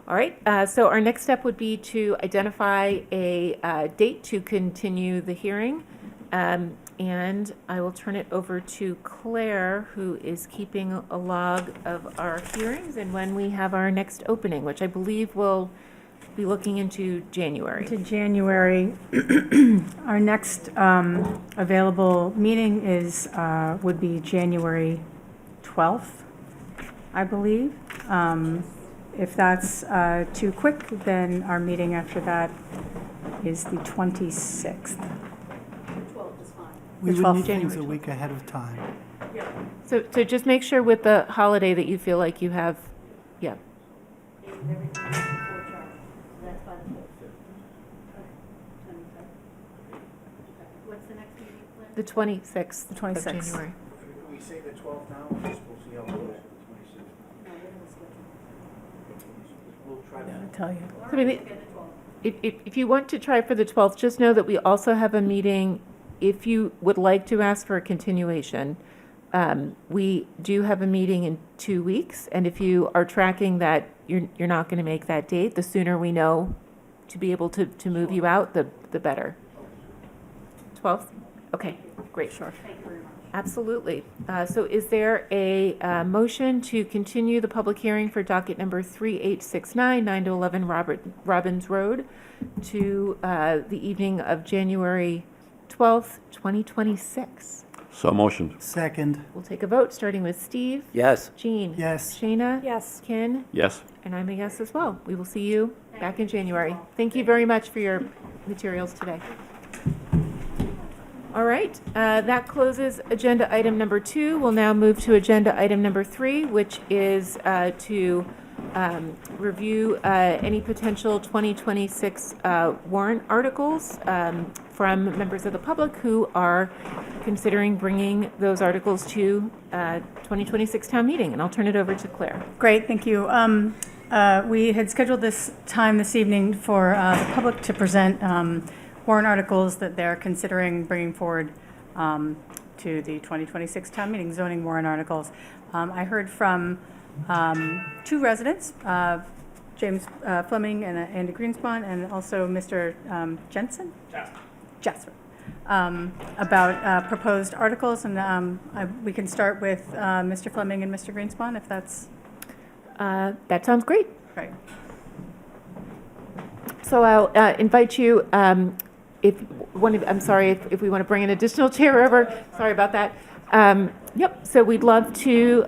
S1: All right, so our next step would be to identify a date to continue the hearing. And I will turn it over to Claire, who is keeping a log of our hearings and when we have our next opening, which I believe will be looking into January.
S4: To January. Our next available meeting is, would be January 12th, I believe. If that's too quick, then our meeting after that is the 26th.
S6: 12th is fine.
S8: We
S4: The
S8: would
S4: 12th
S8: need things
S1: January
S8: a week ahead of time.
S1: So just make sure with the holiday that you feel like you have, yeah.
S6: And everything is before charter, so that's by the 5th. What's the next meeting plan?
S1: The 26th.
S4: The 26th.
S1: Of January.
S9: Can we say the 12th now, or just we'll see how it goes for the 26th?
S6: No, we have a schedule.
S9: We'll try that.
S4: I'll tell you.
S1: So I mean, if you want to try for the 12th, just know that we also have a meeting, if you would like to ask for a continuation. We do have a meeting in 2 weeks, and if you are tracking that you're not going to make that date, the sooner we know to be able to move you out, the better. 12th? Okay, great. Sure.
S6: Thank you very much.
S1: Absolutely. So is there a motion to continue the public hearing for docket number 3869, 9 to 11 Robbins Road to the evening of January 12th, 2026?
S5: So motion.
S8: Second,
S1: We'll take a vote, starting with Steve.
S7: Yes.
S1: Jean.
S8: yes.
S1: Shayna.
S13: Yes.
S1: Ken.
S5: Yes.
S1: And I'm a yes as well. We will see you back in January. Thank you very much for your materials today. All right, that closes agenda item number 2. We'll now move to agenda item number 3, which is to review any potential 2026 warrant articles from members of the public who are considering bringing those articles to 2026 town meeting. And I'll turn it over to Claire.
S4: Great, thank you. We had scheduled this time this evening for the public to present warrant articles that they're considering bringing forward to the 2026 town meeting, zoning warrant articles. I heard from 2 residents, James Fleming and Andy Greenspan, and also Mr. Jensen? Jasper. About proposed articles, and we can start with Mr. Fleming and Mr. Greenspan, if that's
S1: That sounds great.
S4: right.
S1: So I'll invite you, I'm sorry, if we want to bring an additional chair over, sorry about that. Yep, so we'd love to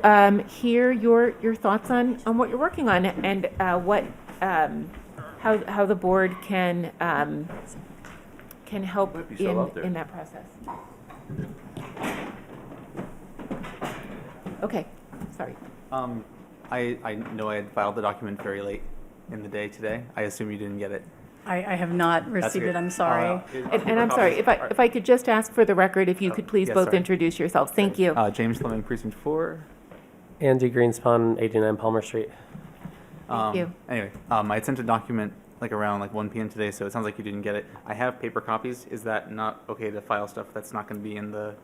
S1: hear your thoughts on what you're working on and how the board can help
S5: Might be still out there.
S1: in that process. Okay, sorry.
S14: I know I had filed the document very late in the day today. I assume you didn't get it.
S4: I have not received
S14: good.
S4: it, I'm sorry.
S1: And I'm sorry, if I could just ask for the record, if you could please
S14: yes,
S1: both
S14: sorry.
S1: introduce yourselves. Thank you.
S14: James Fleming, Precinct 4.
S15: Andy Greenspan, 89 Palmer Street.
S1: Thank you.
S14: Anyway, I sent a document around 1 p.m. today, so it sounds like you didn't get it. I have paper copies. Is that not okay to file stuff that's not going to be in the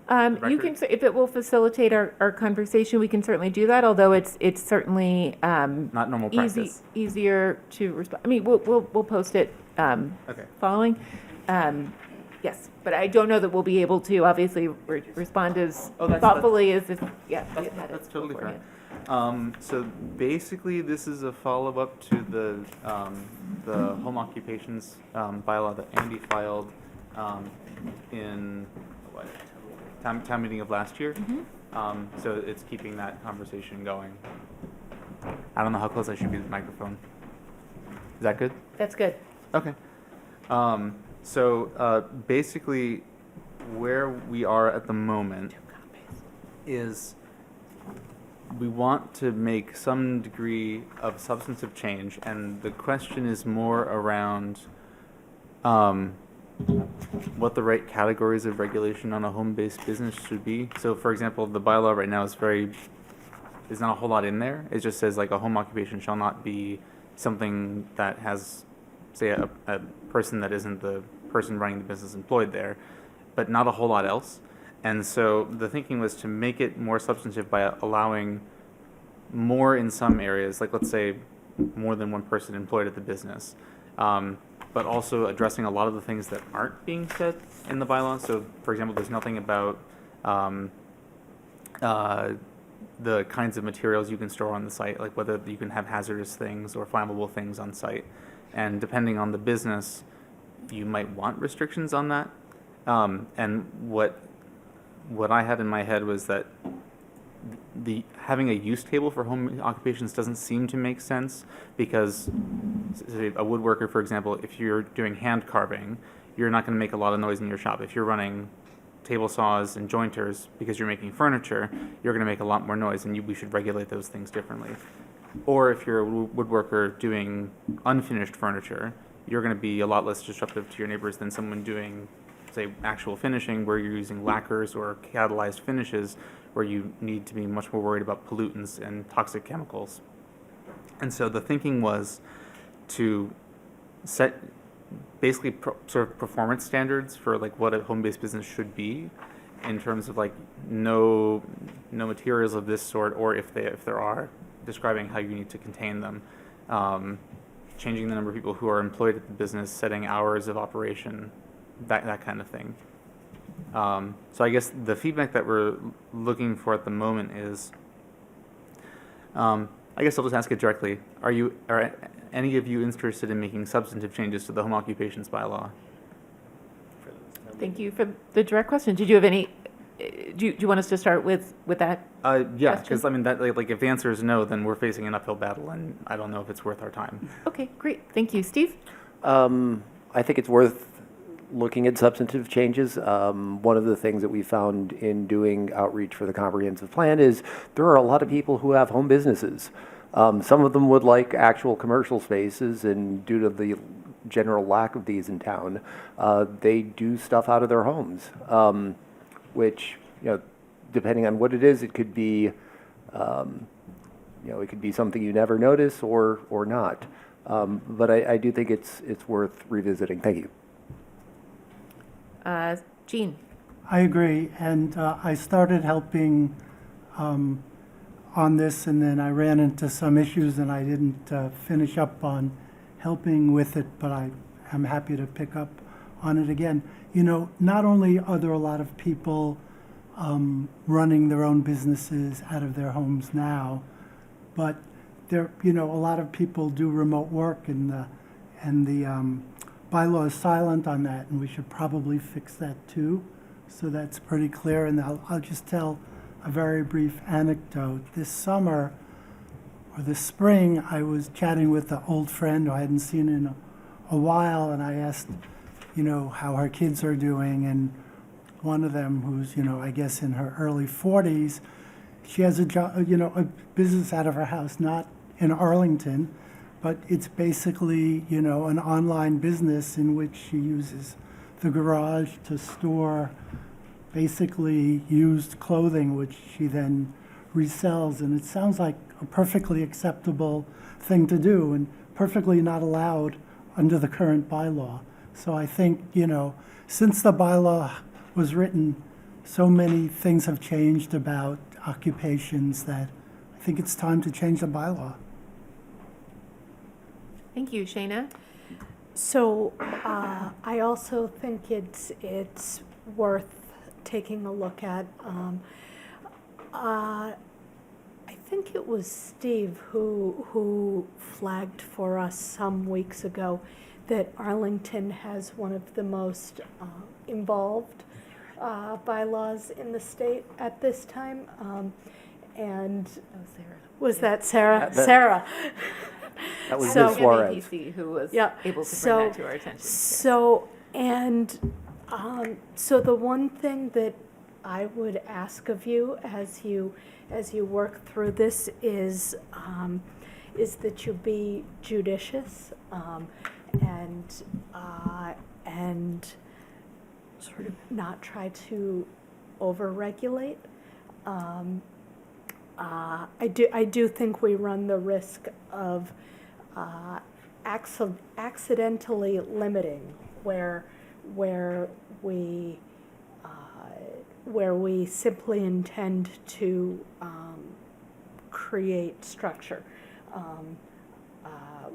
S1: You can, if it will facilitate our conversation, we can certainly do that, although it's certainly
S14: not normal practice?
S1: easier to respond. I mean, we'll post it
S14: Okay.
S1: following. Yes, but I don't know that we'll be able to obviously respond as thoughtfully as if, yeah. we had had it
S14: That's totally fair.
S1: beforehand.
S14: So basically, this is a follow-up to the home occupations bylaw that Andy filed in town meeting of last year. So it's keeping that conversation going. I don't know how close I should be to the microphone. Is that good?
S1: That's good.
S14: Okay. So basically, where we are at the moment is we want to make some degree of substantive change, and the question is more around what the right categories of regulation on a home-based business should be. So, for example, the bylaw right now is there's not a whole lot in there. It just says a home occupation shall not be something that has, say, a person that isn't the person running the business employed there. but not a whole lot else. And so the thinking was to make it more substantive by allowing more in some areas, like let's say more than one person employed at the business, but also addressing a lot of the things that aren't being said in the bylaw. So, for example, there's nothing about the kinds of materials you can store on the site, like whether you can have hazardous things or flammable things on site. And depending on the business, you might want restrictions on that. And what I had in my head was that having a use table for home occupations doesn't seem to make sense, because say a woodworker, for example, if you're doing hand carving, you're not going to make a lot of noise in your shop. If you're running table saws and jointers because you're making furniture, you're going to make a lot more noise, and we should regulate those things differently. Or if you're a woodworker doing unfinished furniture, you're going to be a lot less disruptive to your neighbors than someone doing, say, actual finishing, where you're using lacquers or catalyzed finishes, where you need to be much more worried about pollutants and toxic chemicals. And so the thinking was to set basically sort of performance standards for like what a home-based business should be, in terms of like no materials of this sort, or if there are, describing how you need to contain them, changing the number of people who are employed at the business, setting hours of operation, that kind of thing. So I guess the feedback that we're looking for at the moment is, I guess I'll just ask it directly. Are any of you interested in making substantive changes to the home occupations bylaw?
S1: Thank you for the direct question. Did you have any, do you want us to start with that?
S14: Yeah, because I mean, that like if the answer is no, then we're facing an uphill battle, and I don't know if it's worth our time.
S1: Okay, great. Thank you. Steve?
S7: I think it's worth looking at substantive changes. One of the things that we found in doing outreach for the comprehensive plan is there are a lot of people who have home businesses. Some of them would like actual commercial spaces, and due to the general lack of these in town, they do stuff out of their homes, which, depending on what it is, it could be, it could be something you never notice or not. But I do think it's worth revisiting. Thank you.
S1: Jean?
S8: I agree, and I started helping on this, and then I ran into some issues, and I didn't finish up on helping with it, but I am happy to pick up on it again. Not only are there a lot of people running their own businesses out of their homes now, but there, a lot of people do remote work, and the bylaw is silent on that, and we should probably fix that too. So that's pretty clear, and I'll just tell a very brief anecdote. This summer, or this spring, I was chatting with an old friend who I hadn't seen in a while, and I asked, how her kids are doing, and one of them, who's, I guess in her early 40s, she has a job, a business out of her house, not in Arlington, but it's basically, an online business in which she uses the garage to store basically used clothing, which she then resells. And it sounds like a perfectly acceptable thing to do and perfectly not allowed under the current bylaw. So I think, since the bylaw was written, so many things have changed about occupations that I think it's time to change the bylaw.
S1: Thank you. Shayna?
S13: So I also think it's worth taking a look at. I think it was Steve who flagged for us some weeks ago that Arlington has one of the most involved bylaws in the state at this time. And
S1: Sarah.
S13: was that Sarah?
S7: That-
S13: Sarah.
S7: That was
S13: So-
S7: Ms. Suarez.
S1: MAPC who was
S13: Yeah.
S1: able to bring that to our attention.
S13: So the one thing that I would ask of you as you work through this is that you be judicious and sort of not try to overregulate. I do think we run the risk of accidentally limiting where we where we simply intend to create structure,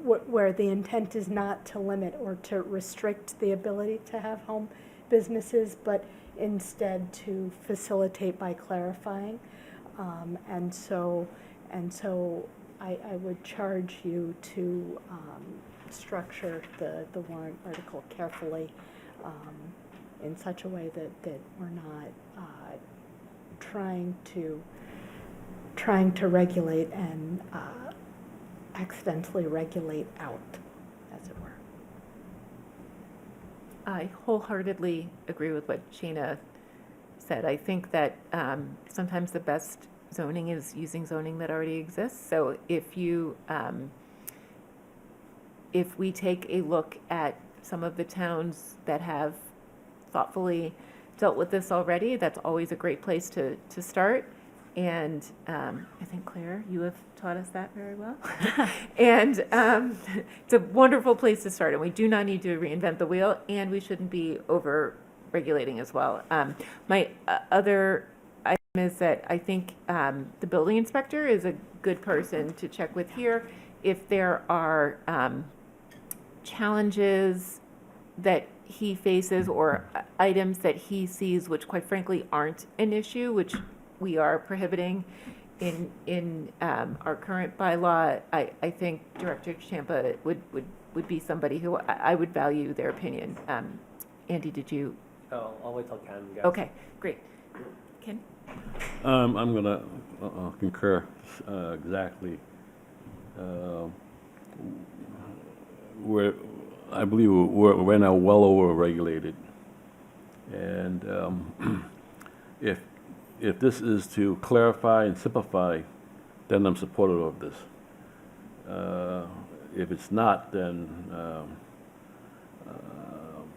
S13: where the intent is not to limit or to restrict the ability to have home businesses, but instead to facilitate by clarifying. And so I would charge you to structure the warrant article carefully in such a way that we're not trying to regulate and accidentally regulate out, as it were.
S1: I wholeheartedly agree with what Sheena said. I think that sometimes the best zoning is using zoning that already exists. So if we take a look at some of the towns that have thoughtfully dealt with this already, that's always a great place to start. And I think, Claire, you have taught us that very well. And it's a wonderful place to start. And we do not need to reinvent the wheel, and we shouldn't be over-regulating as well. My other item is that I think the building inspector is a good person to check with here. If there are challenges that he faces or items that he sees which quite frankly aren't an issue, which we are prohibiting in our current bylaw, I think Director Champa would be somebody who I would value their opinion. Andy, did you?
S15: Oh, I'll wait till Ken goes.
S1: Okay, great. Ken?
S5: I'm going to concur exactly. I believe we're now well over-regulated. And if this is to clarify and simplify, then I'm supportive of this. If it's not, then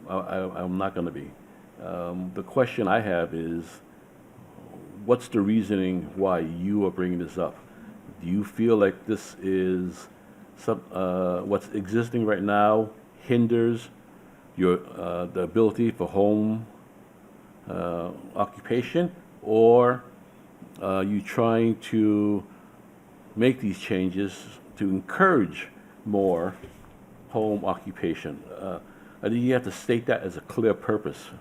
S5: I'm not going to be. The question I have is, what's the reasoning why you are bringing this up? Do you feel like this is what's existing right now hinders your the ability for home occupation, or are you trying to make these changes to encourage more home occupation? I think you have to state that as a clear purpose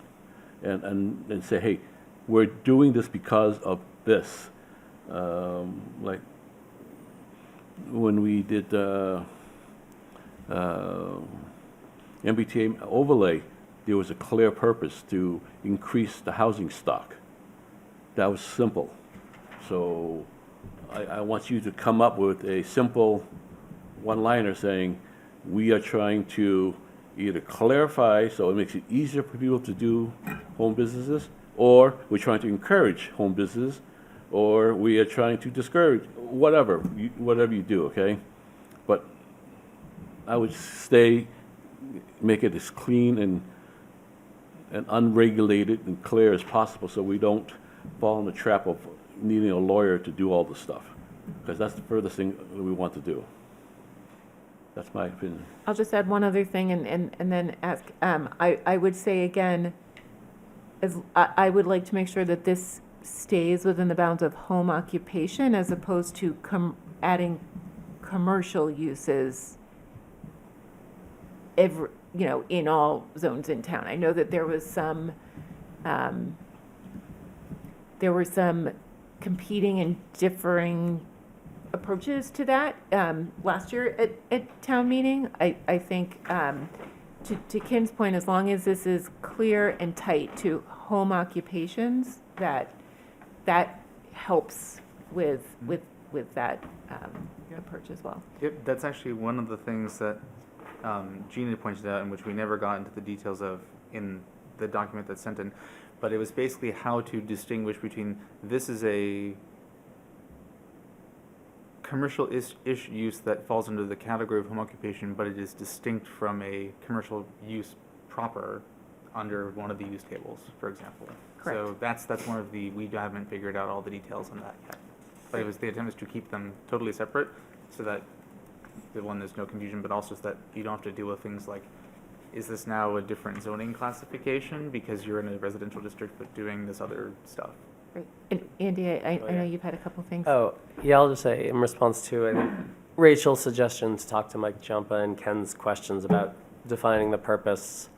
S5: and say, hey, we're doing this because of this. Like when we did MBTA overlay, there was a clear purpose to increase the housing stock. That was simple. So I want you to come up with a simple one-liner saying, we are trying to either clarify so it makes it easier for people to do home businesses, or we're trying to encourage home business, or we are trying to discourage, whatever you do, okay? But I would make it as clean and unregulated and clear as possible so we don't fall in the trap of needing a lawyer to do all this stuff, because that's the furthest thing that we want to do. That's my opinion.
S1: I'll just add one other thing and then ask, I would say again, I would like to make sure that this stays within the bounds of home occupation as opposed to adding commercial uses in all zones in town. I know that there was some competing and differing approaches to that last year at town meeting. I think to Ken's point, as long as this is clear and tight to home occupations, that helps with that approach as well.
S14: Yep, that's actually one of the things that Gina pointed out, in which we never got into the details of in the document that's sent in, but it was basically how to distinguish between this is a commercial-ish use that falls under the category of home occupation, but it is distinct from a commercial use proper under one of the use tables, for example.
S1: Correct.
S14: So that's one of we haven't figured out all the details on that yet. But the attempt is to keep them totally separate so that there's no confusion, but also so that you don't have to deal with things like is this now a different zoning classification because you're in a residential district but doing this other stuff?
S1: Great. And Andy, I know you've had a couple things.
S15: Oh, yeah, I'll just say in response to, I think, Rachel's suggestion to talk to Mike Jumpa and Ken's questions about defining the purpose.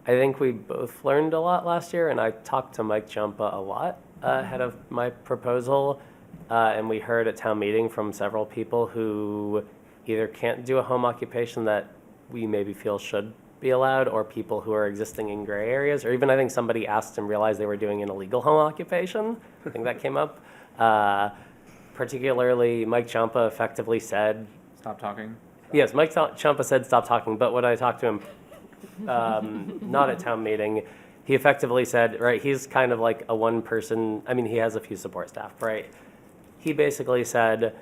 S15: I think we both learned a lot last year, and I talked to Mike Jumpa a lot ahead of my proposal, and we heard at town meeting from several people who either can't do a home occupation that we maybe feel should be allowed, or people who are existing in gray areas, or even I think somebody asked and realized they were doing an illegal home occupation. I think that came up. Particularly, Mike Champa effectively said,
S14: Stop talking?
S15: yes, Mike Champa said stop talking, but when I talked to him, not at town meeting, he effectively said, right, he's kind of like a one person, I mean, he has a few support staff, right? He basically said,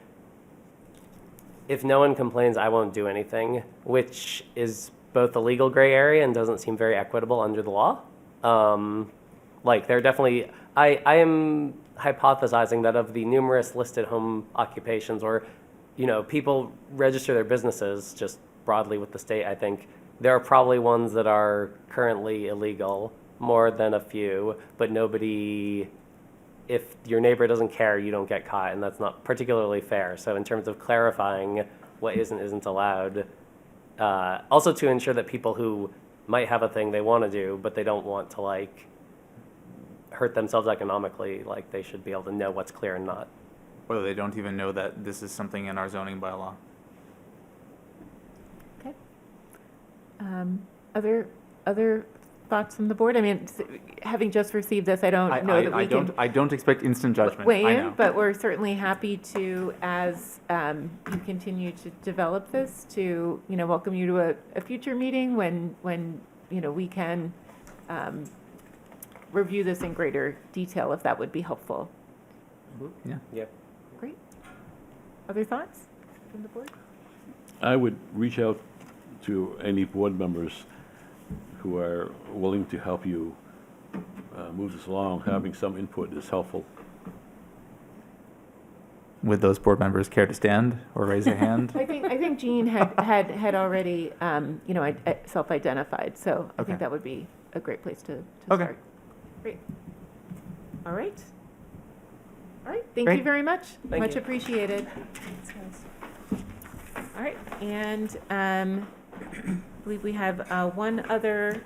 S15: if no one complains, I won't do anything, which is both a legal gray area and doesn't seem very equitable under the law. Like, there are definitely, I am hypothesizing that of the numerous listed home occupations, or, you know, people register their businesses just broadly with the state, I think there are probably ones that are currently illegal, more than a few, but nobody, if your neighbor doesn't care, you don't get caught, and that's not particularly fair. So in terms of clarifying what is and isn't allowed, also to ensure that people who might have a thing they want to do, but they don't want to, like, hurt themselves economically, like, they should be able to know what's clear and not.
S14: Whether they don't even know that this is something in our zoning bylaw.
S1: Okay. Other thoughts from the board? I mean, having just received this, I don't know that we can
S14: I don't expect instant judgment.
S1: weigh
S14: I
S1: in,
S14: know.
S1: but we're certainly happy to, as you continue to develop this, to, you know, welcome you to a future meeting when you know, we can review this in greater detail, if that would be helpful.
S14: Yeah.
S15: Yeah.
S1: Great. Other thoughts from the board?
S5: I would reach out to any board members who are willing to help you move this along. Having some input is helpful.
S14: Would those board members care to stand or raise a hand?
S1: I think Jean had already, you know, self-identified, so I
S14: Okay.
S1: think that would be a great place to
S14: Okay.
S1: start. Great. All right. All right, thank
S14: Great.
S1: you very much.
S15: Thank
S1: Much
S15: you.
S1: appreciated. All right, and I believe we have one other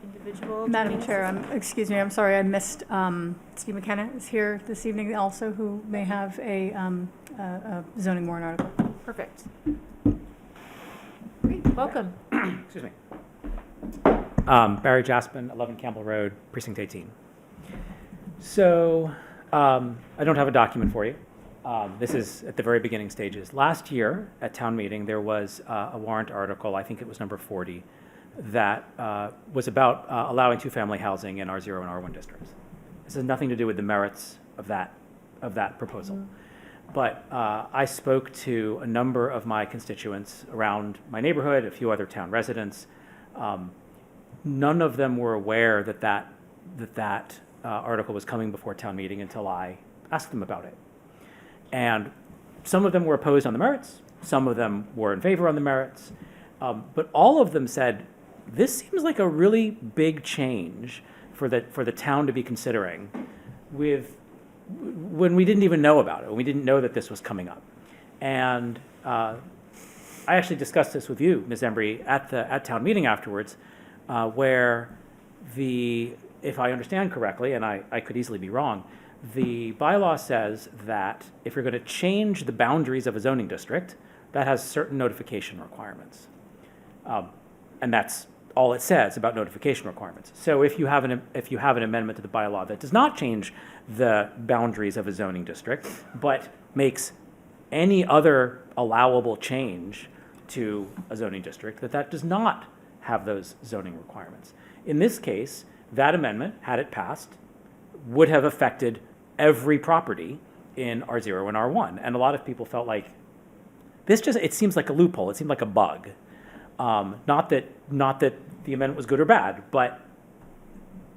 S1: individual.
S4: Madam Chair, excuse me, I'm sorry, I missed, Steve McKenna is here this evening also, who may have a zoning warrant article.
S1: Perfect. Great, welcome.
S16: Excuse me. Barry Jaspin, 11 Campbell Road, Precinct 18. So I don't have a document for you. This is at the very beginning stages. Last year at town meeting, there was a warrant article, I think it was number 40, that was about allowing two-family housing in R0 and R1 districts. This has nothing to do with the merits of that proposal. But I spoke to a number of my constituents around my neighborhood, a few other town residents. None of them were aware that article was coming before town meeting until I asked them about it. And some of them were opposed on the merits, some of them were in favor on the merits, but all of them said, this seems like a really big change for the town to be considering when we didn't even know about it, when we didn't know that this was coming up. And I actually discussed this with you, Ms. Embry, at town meeting afterwards, where if I understand correctly, and I could easily be wrong, the bylaw says that if you're going to change the boundaries of a zoning district, that has certain notification requirements. And that's all it says about notification requirements. So if you have an amendment to the bylaw that does not change the boundaries of a zoning district, but makes any other allowable change to a zoning district, that does not have those zoning requirements. In this case, that amendment, had it passed, would have affected every property in R0 and R1. And a lot of people felt like it seems like a loophole. It seemed like a bug. Not that the amendment was good or bad, but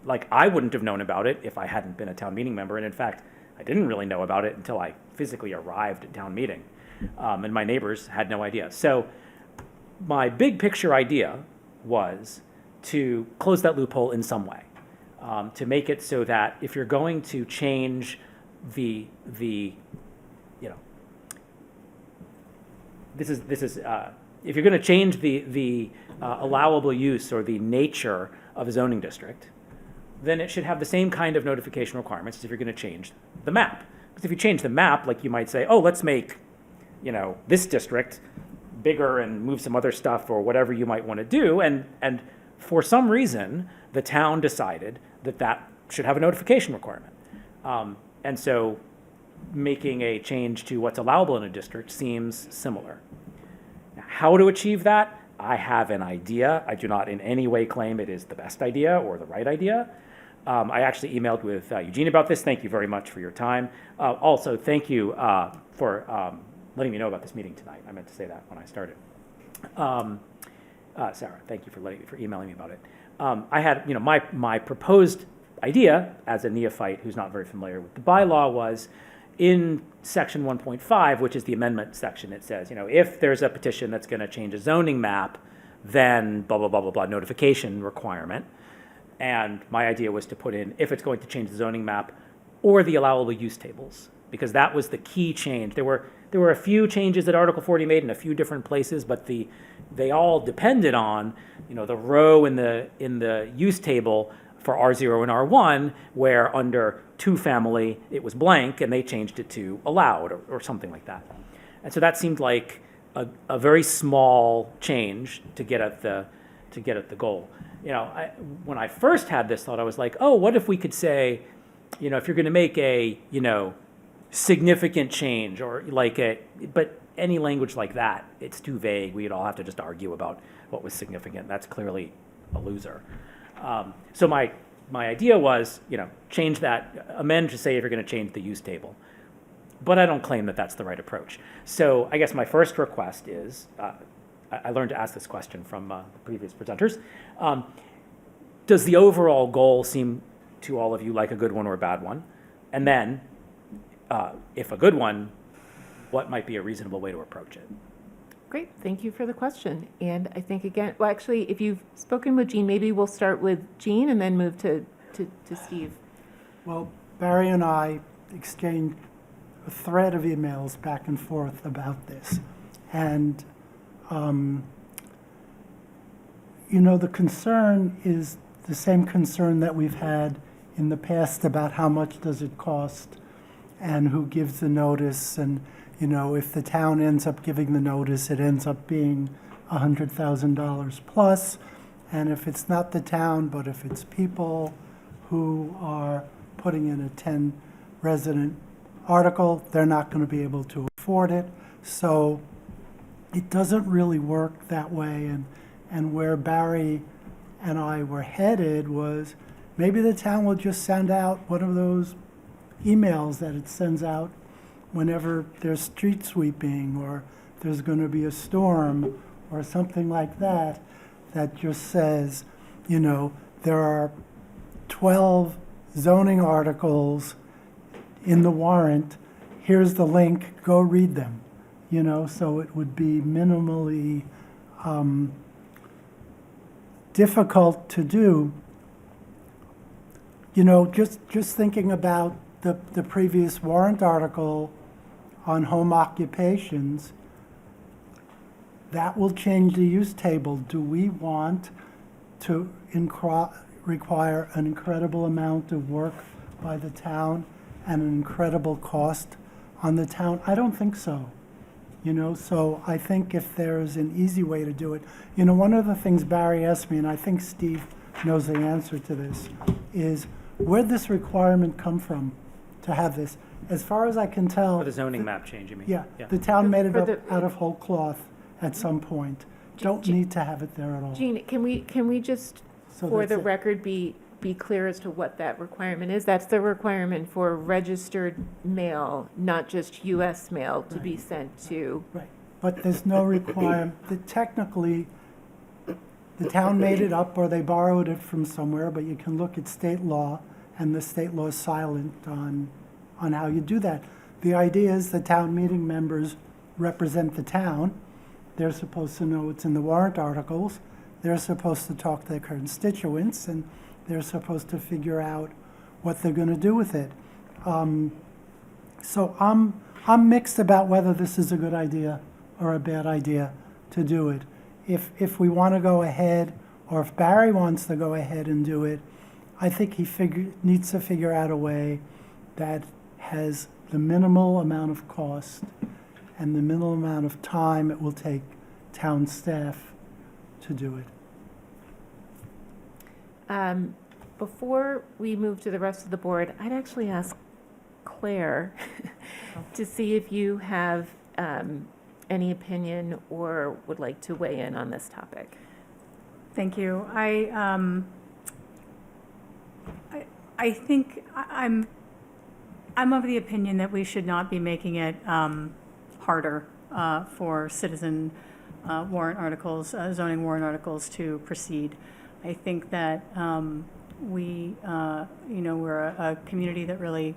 S16: like I wouldn't have known about it if I hadn't been a town meeting member. And in fact, I didn't really know about it until I physically arrived at town meeting. And my neighbors had no idea. So my big picture idea was to close that loophole in some way, to make it so that if you're going to change the this is if you're going to change the allowable use or the nature of a zoning district, then it should have the same kind of notification requirements as if you're going to change the map. Because if you change the map, like you might say, oh, let's make, this district bigger and move some other stuff or whatever you might want to do, and for some reason, the town decided that should have a notification requirement. And so making a change to what's allowable in a district seems similar. Now, how to achieve that? I have an idea. I do not in any way claim it is the best idea or the right idea. I actually emailed with Eugene about this. Thank you very much for your time. Also, thank you for letting me know about this meeting tonight. I meant to say that when I started. Sarah, thank you for emailing me about it. I had, my proposed idea as a neophyte who's not very familiar with the bylaw was in section 1.5, which is the amendment section. It says, if there's a petition that's going to change a zoning map, then blah, blah, blah, blah, blah, notification requirement. And my idea was to put in if it's going to change the zoning map or the allowable use tables, because that was the key change. There were a few changes that Article 40 made in a few different places, but they all depended on, the row in the use table for R0 and R1, where under two-family it was blank, and they changed it to allowed or something like that. And so that seemed like a very small change to get at the goal. When I first had this thought, I was like, oh, what if we could say, if you're going to make a significant change or but any language like that, it's too vague. We'd all have to just argue about what was significant. That's clearly a loser. So my idea was, change that, amend to say if you're going to change the use table. But I don't claim that that's the right approach. So I guess my first request is, I learned to ask this question from the previous presenters. Does the overall goal seem to all of you like a good one or a bad one? And then, if a good one, what might be a reasonable way to approach it?
S1: Great, thank you for the question. And I think again, well, actually, if you've spoken with Jean, maybe we'll start with Jean and then move to Steve.
S8: Well, Barry and I exchanged a thread of emails back and forth about this. And, the concern is the same concern that we've had in the past about how much does it cost and who gives the notice. And, if the town ends up giving the notice, it ends up being $100,000 plus. And if it's not the town, but if it's people who are putting in a 10-resident article, they're not going to be able to afford it. So it doesn't really work that way. And where Barry and I were headed was maybe the town will just send out one of those emails that it sends out whenever there's street sweeping or there's going to be a storm or something like that, that just says, there are 12 zoning articles in the warrant. Here's the link, go read them. So it would be minimally difficult to do. Just thinking about the previous warrant article on home occupations, that will change the use table. Do we want to require an incredible amount of work by the town and an incredible cost on the town? I don't think so. So I think if there's an easy way to do it, one of the things Barry asked me, and I think Steve knows the answer to this, is where'd this requirement come from to have this? As far as I can tell.
S16: For the zoning map change, you mean?
S8: Yeah, the town made it up out of whole cloth at some point. Don't need to have it there at all.
S1: Jean, can we just,
S8: So
S1: for
S8: that's
S1: the
S8: it.
S1: record, be clear as to what that requirement is? That's the requirement for registered mail, not just US mail to be sent to.
S8: Right, but there's no requirement, technically, the town made it up or they borrowed it from somewhere, but you can look at state law, and the state law is silent on how you do that. The idea is the town meeting members represent the town. They're supposed to know it's in the warrant articles. they're supposed to talk to their constituents, and they're supposed to figure out what they're going to do with it. So I'm mixed about whether this is a good idea or a bad idea to do it. If we want to go ahead, or if Barry wants to go ahead and do it, I think he needs to figure out a way that has the minimal amount of cost and the minimal amount of time it will take town staff to do it.
S1: Before we move to the rest of the board, I'd actually ask Claire to see if you have any opinion or would like to weigh in on this topic.
S4: Thank you. I think I'm of the opinion that we should not be making it harder for citizen warrant articles, zoning warrant articles to proceed. I think that we're a community that really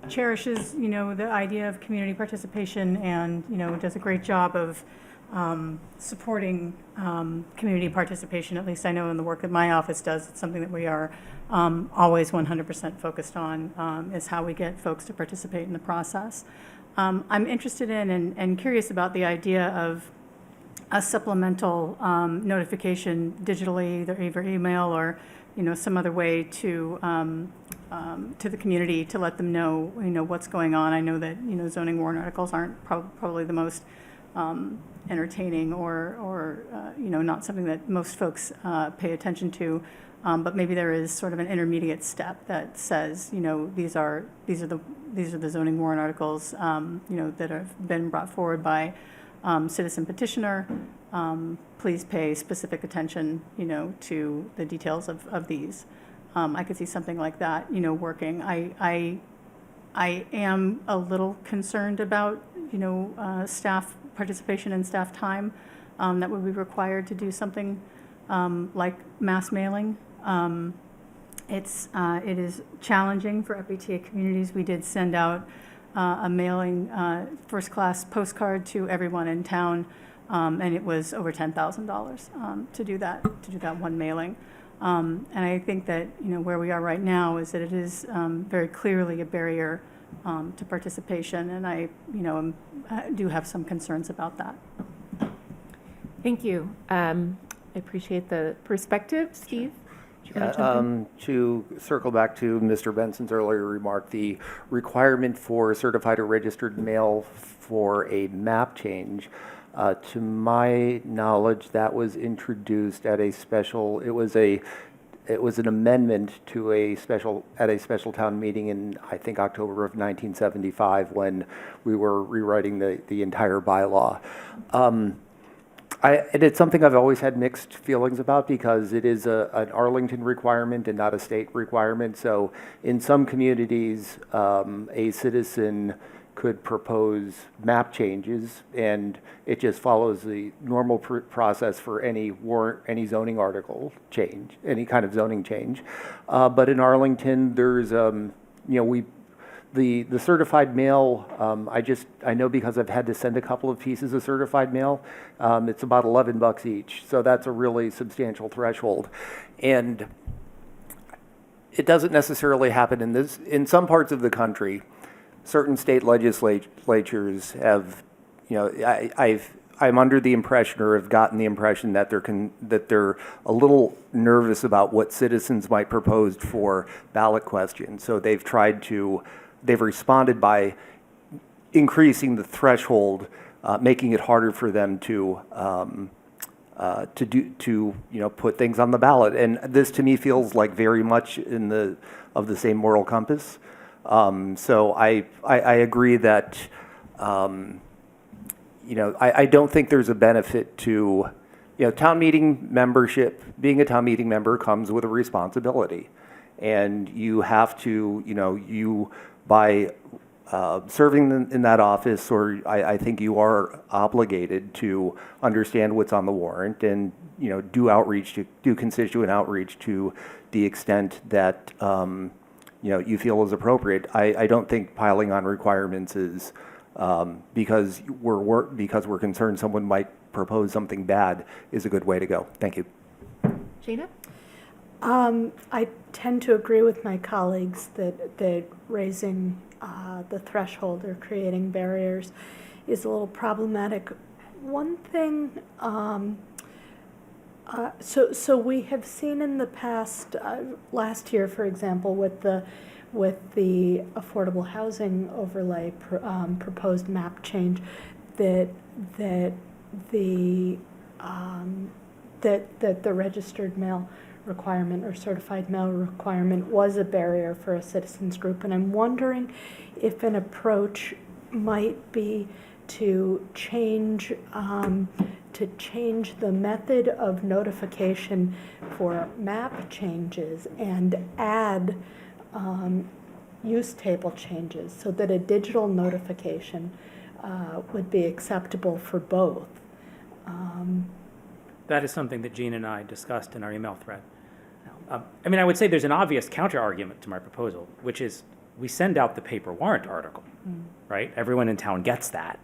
S4: cherishes, the idea of community participation and, does a great job of supporting community participation. At least I know in the work that my office does, it's something that we are always 100% focused on, is how we get folks to participate in the process. I'm interested in and curious about the idea of a supplemental notification digitally, either email or, some other way to the community to let them know, what's going on. I know that, zoning warrant articles aren't probably the most entertaining or not something that most folks pay attention to. But maybe there is sort of an intermediate step that says, these are the zoning warrant articles, that have been brought forward by citizen petitioner. Please pay specific attention, to the details of these. I could see something like that, working. I am a little concerned about, staff participation and staff time that would be required to do something like mass mailing. It is challenging for FBTA communities. We did send out a mailing first-class postcard to everyone in town, and it was over $10,000 to do that one mailing. And I think that where we are right now is that it is very clearly a barrier to participation, and I do have some concerns about that.
S1: Thank you. I appreciate the perspective. Steve?
S7: To circle back to Mr. Benson's earlier remark, the requirement for certified or registered mail for a map change, to my knowledge, that was introduced at a special, it was an amendment to a special town meeting in, I think, October of 1975 when we were rewriting the entire bylaw. It's something I've always had mixed feelings about because it is an Arlington requirement and not a state requirement. So in some communities, a citizen could propose map changes, and it just follows the normal process for any zoning article change, any kind of zoning change. But in Arlington, there's the certified mail, I know because I've had to send a couple of pieces of certified mail, it's about $11 each. So that's a really substantial threshold. And it doesn't necessarily happen in some parts of the country. Certain state legislatures have, I'm under the impression or have gotten the impression that they're a little nervous about what citizens might propose for ballot questions. So they've responded by increasing the threshold, making it harder for them to put things on the ballot. And this to me feels like very much of the same moral compass. So I agree that I don't think there's a benefit to town meeting membership. Being a town meeting member comes with a responsibility, and you have to by serving in that office, or I think you are obligated to understand what's on the warrant and do constituent outreach to the extent that you feel is appropriate. I don't think piling on requirements is because we're concerned someone might propose something bad is a good way to go. Thank you.
S1: Gina?
S13: I tend to agree with my colleagues that raising the threshold or creating barriers is a little problematic. One thing, so we have seen in the past, last year, for example, with the affordable housing overlay proposed map change, that the registered mail requirement or certified mail requirement was a barrier for a citizens group, and I'm wondering if an approach might be to change the method of notification for map changes and add use table changes so that a digital notification would be acceptable for both.
S16: That is something that Gene and I discussed in our email thread. I mean, I would say there's an obvious counter-argument to my proposal, which is we send out the paper warrant article, right? Everyone in town gets that.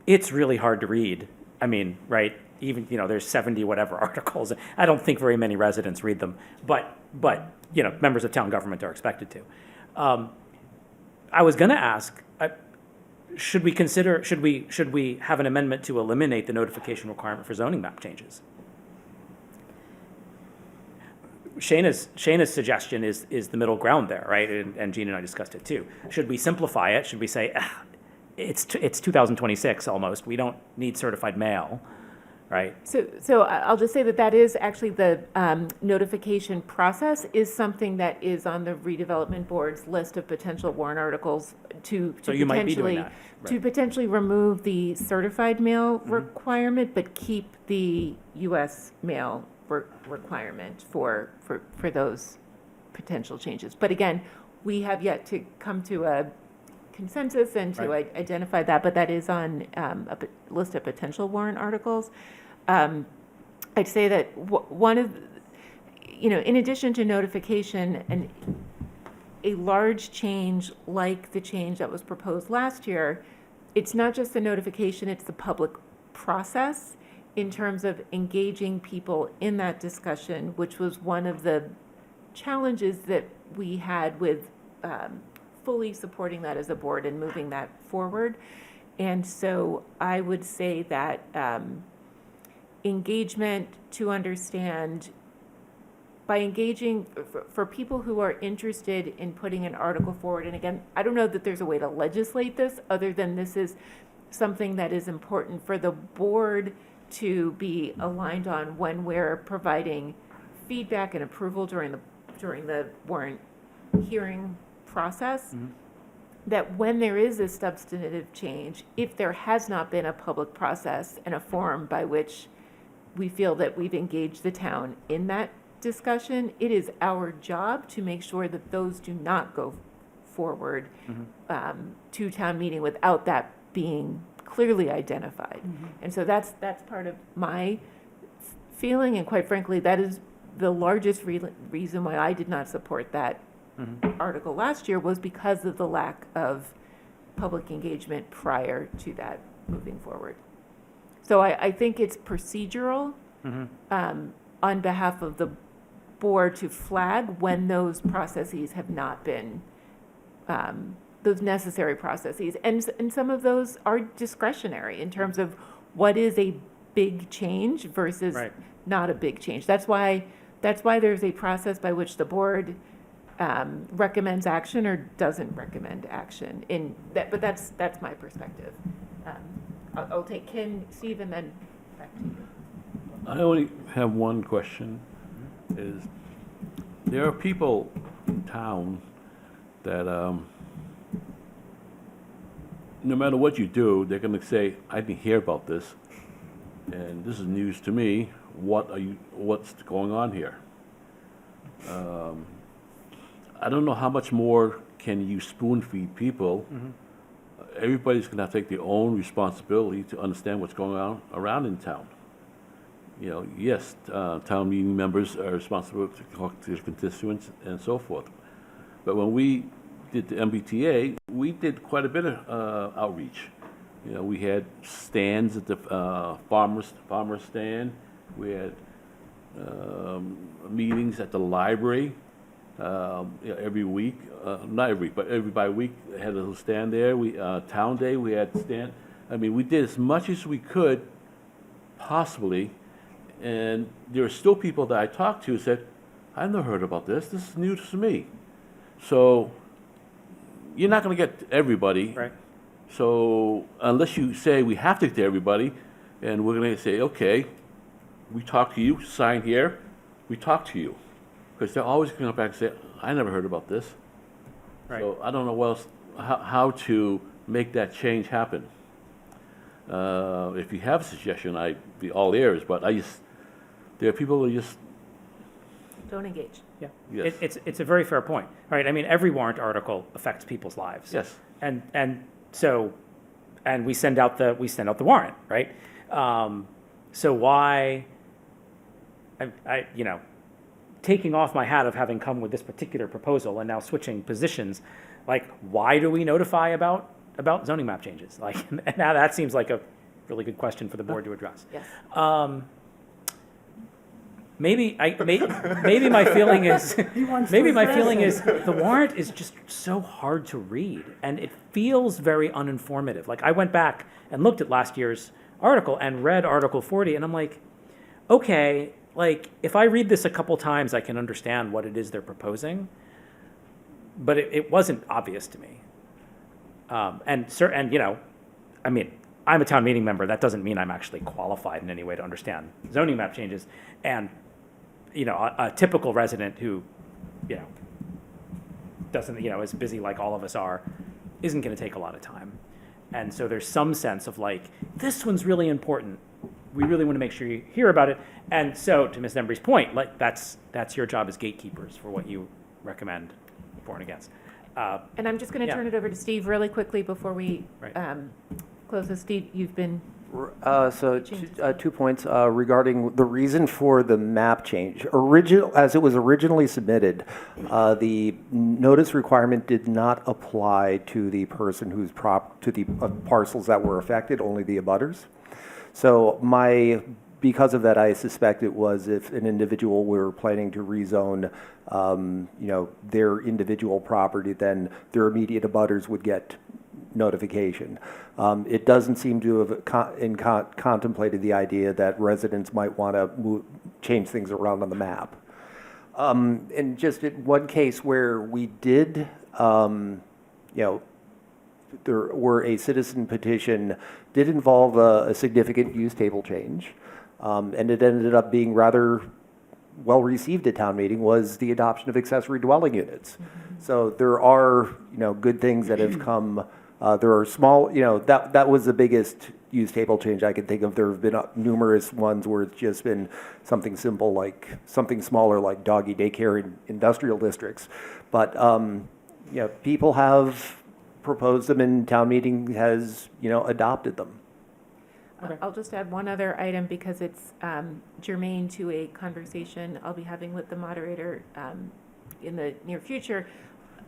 S16: It's really hard to read. I mean, right? Even, there's 70 whatever articles. I don't think very many residents read them, but members of town government are expected to. I was going to ask, should we have an amendment to eliminate the notification requirement for zoning map changes? Shayna's suggestion is the middle ground there, right? And Gene and I discussed it too. Should we simplify it? Should we say, it's 2026 almost, we don't need certified mail, right?
S1: So I'll just say that is actually the notification process is something that is on the redevelopment board's list of potential warrant articles to
S16: you might be doing that,
S1: to
S16: right.
S1: potentially remove the certified mail requirement, but keep the U.S. mail requirement for those potential changes. But again, we have yet to come to a consensus and to identify that, but that is on a list of potential warrant articles. I'd say that one of, in addition to notification, and a large change like the change that was proposed last year, it's not just the notification, it's the public process in terms of engaging people in that discussion, which was one of the challenges that we had with fully supporting that as a board and moving that forward. And so I would say that engagement to understand, by engaging for people who are interested in putting an article forward, and again, I don't know that there's a way to legislate this other than this is something that is important for the board to be aligned on when we're providing feedback and approval during the warrant hearing process, that when there is a substantive change, if there has not been a public process and a forum by which we feel that we've engaged the town in that discussion, it is our job to make sure that those do not go forward to town meeting without that being clearly identified. And so that's part of my feeling, and quite frankly, that is the largest reason why I did not support that article last year, was because of the lack of public engagement prior to that moving forward. So I think it's procedural on behalf of the board to flag when those processes have not been those necessary processes. And some of those are discretionary in terms of what is a big change versus not a big change. That's why there's a process by which the board recommends action or doesn't recommend action. But that's my perspective. I'll take Ken, Steve, and then back to you.
S5: I only have one question. Is there are people in town that no matter what you do, they're going to say, I didn't hear about this, and this is news to me. What's going on here? I don't know how much more can you spoon feed people. Everybody's going to have to take their own responsibility to understand what's going on around in town. Yes, town meeting members are responsible to talk to their constituents and so forth. But when we did the MBTA, we did quite a bit of outreach. You know, we had stands at the farmer's stand. We had meetings at the library every week. Not every week, but every by week, they had a little stand there. We Town Day, we had stand. I mean, we did as much as we could, possibly. And there are still people that I talked to who said, "I've never heard about this. This is new to me." So you're not going to get everybody.
S16: Right.
S5: So unless you say we have to get to everybody, and we're going to say, okay, we talked to you, sign here, we talked to you. Because they're always going to come back and say, I never heard about this.
S16: Right.
S5: So I don't know what else, how to make that change happen. If you have a suggestion, I'd be all ears, but there are people who just...
S1: Don't engage.
S16: Yeah.
S5: Yes.
S16: It's a very fair point, right? I mean, every warrant article affects people's lives.
S5: Yes.
S16: And so we send out the warrant, right? So why, taking off my hat of having come with this particular proposal and now switching positions, like, why do we notify about zoning map changes? Like, now that seems like a really good question for the board to address.
S1: Yes.
S16: Maybe my feeling is the warrant is just so hard to read, and it feels very uninformative. Like, I went back and looked at last year's article and read Article 40, and I'm like, okay, like, if I read this a couple times, I can understand what it is they're proposing, but it wasn't obvious to me. I mean, I'm a town meeting member. That doesn't mean I'm actually qualified in any way to understand zoning map changes, and a typical resident who, doesn't, is busy like all of us are, isn't going to take a lot of time. And so there's some sense of like, this one's really important. We really want to make sure you hear about it. And so, to Ms. Embry's point, like, that's your job as gatekeepers for what you recommend for and against.
S1: And I'm just going to turn it over to Steve really quickly before we close this. Steve, you've been...
S7: Two points regarding the reason for the map change. As it was originally submitted, the notice requirement did not apply to the person who's to the parcels that were affected, only the abutters. So because of that, I suspect it was if an individual were planning to rezone, their individual property, then their immediate abutters would get notification. It doesn't seem to have contemplated the idea that residents might want to change things around on the map. And just in one case where we did, there were a citizen petition, did involve a significant use table change, and it ended up being rather well received at town meeting, was the adoption of accessory dwelling units. So there are, good things that have come. There are small, that was the biggest use table change I can think of. There have been numerous ones where it's just been something simple, like something smaller, like doggy daycare in industrial districts. But people have proposed them, and town meeting has, adopted them.
S16: Okay.
S1: I'll just add one other item because it's germane to a conversation I'll be having with the moderator in the near future.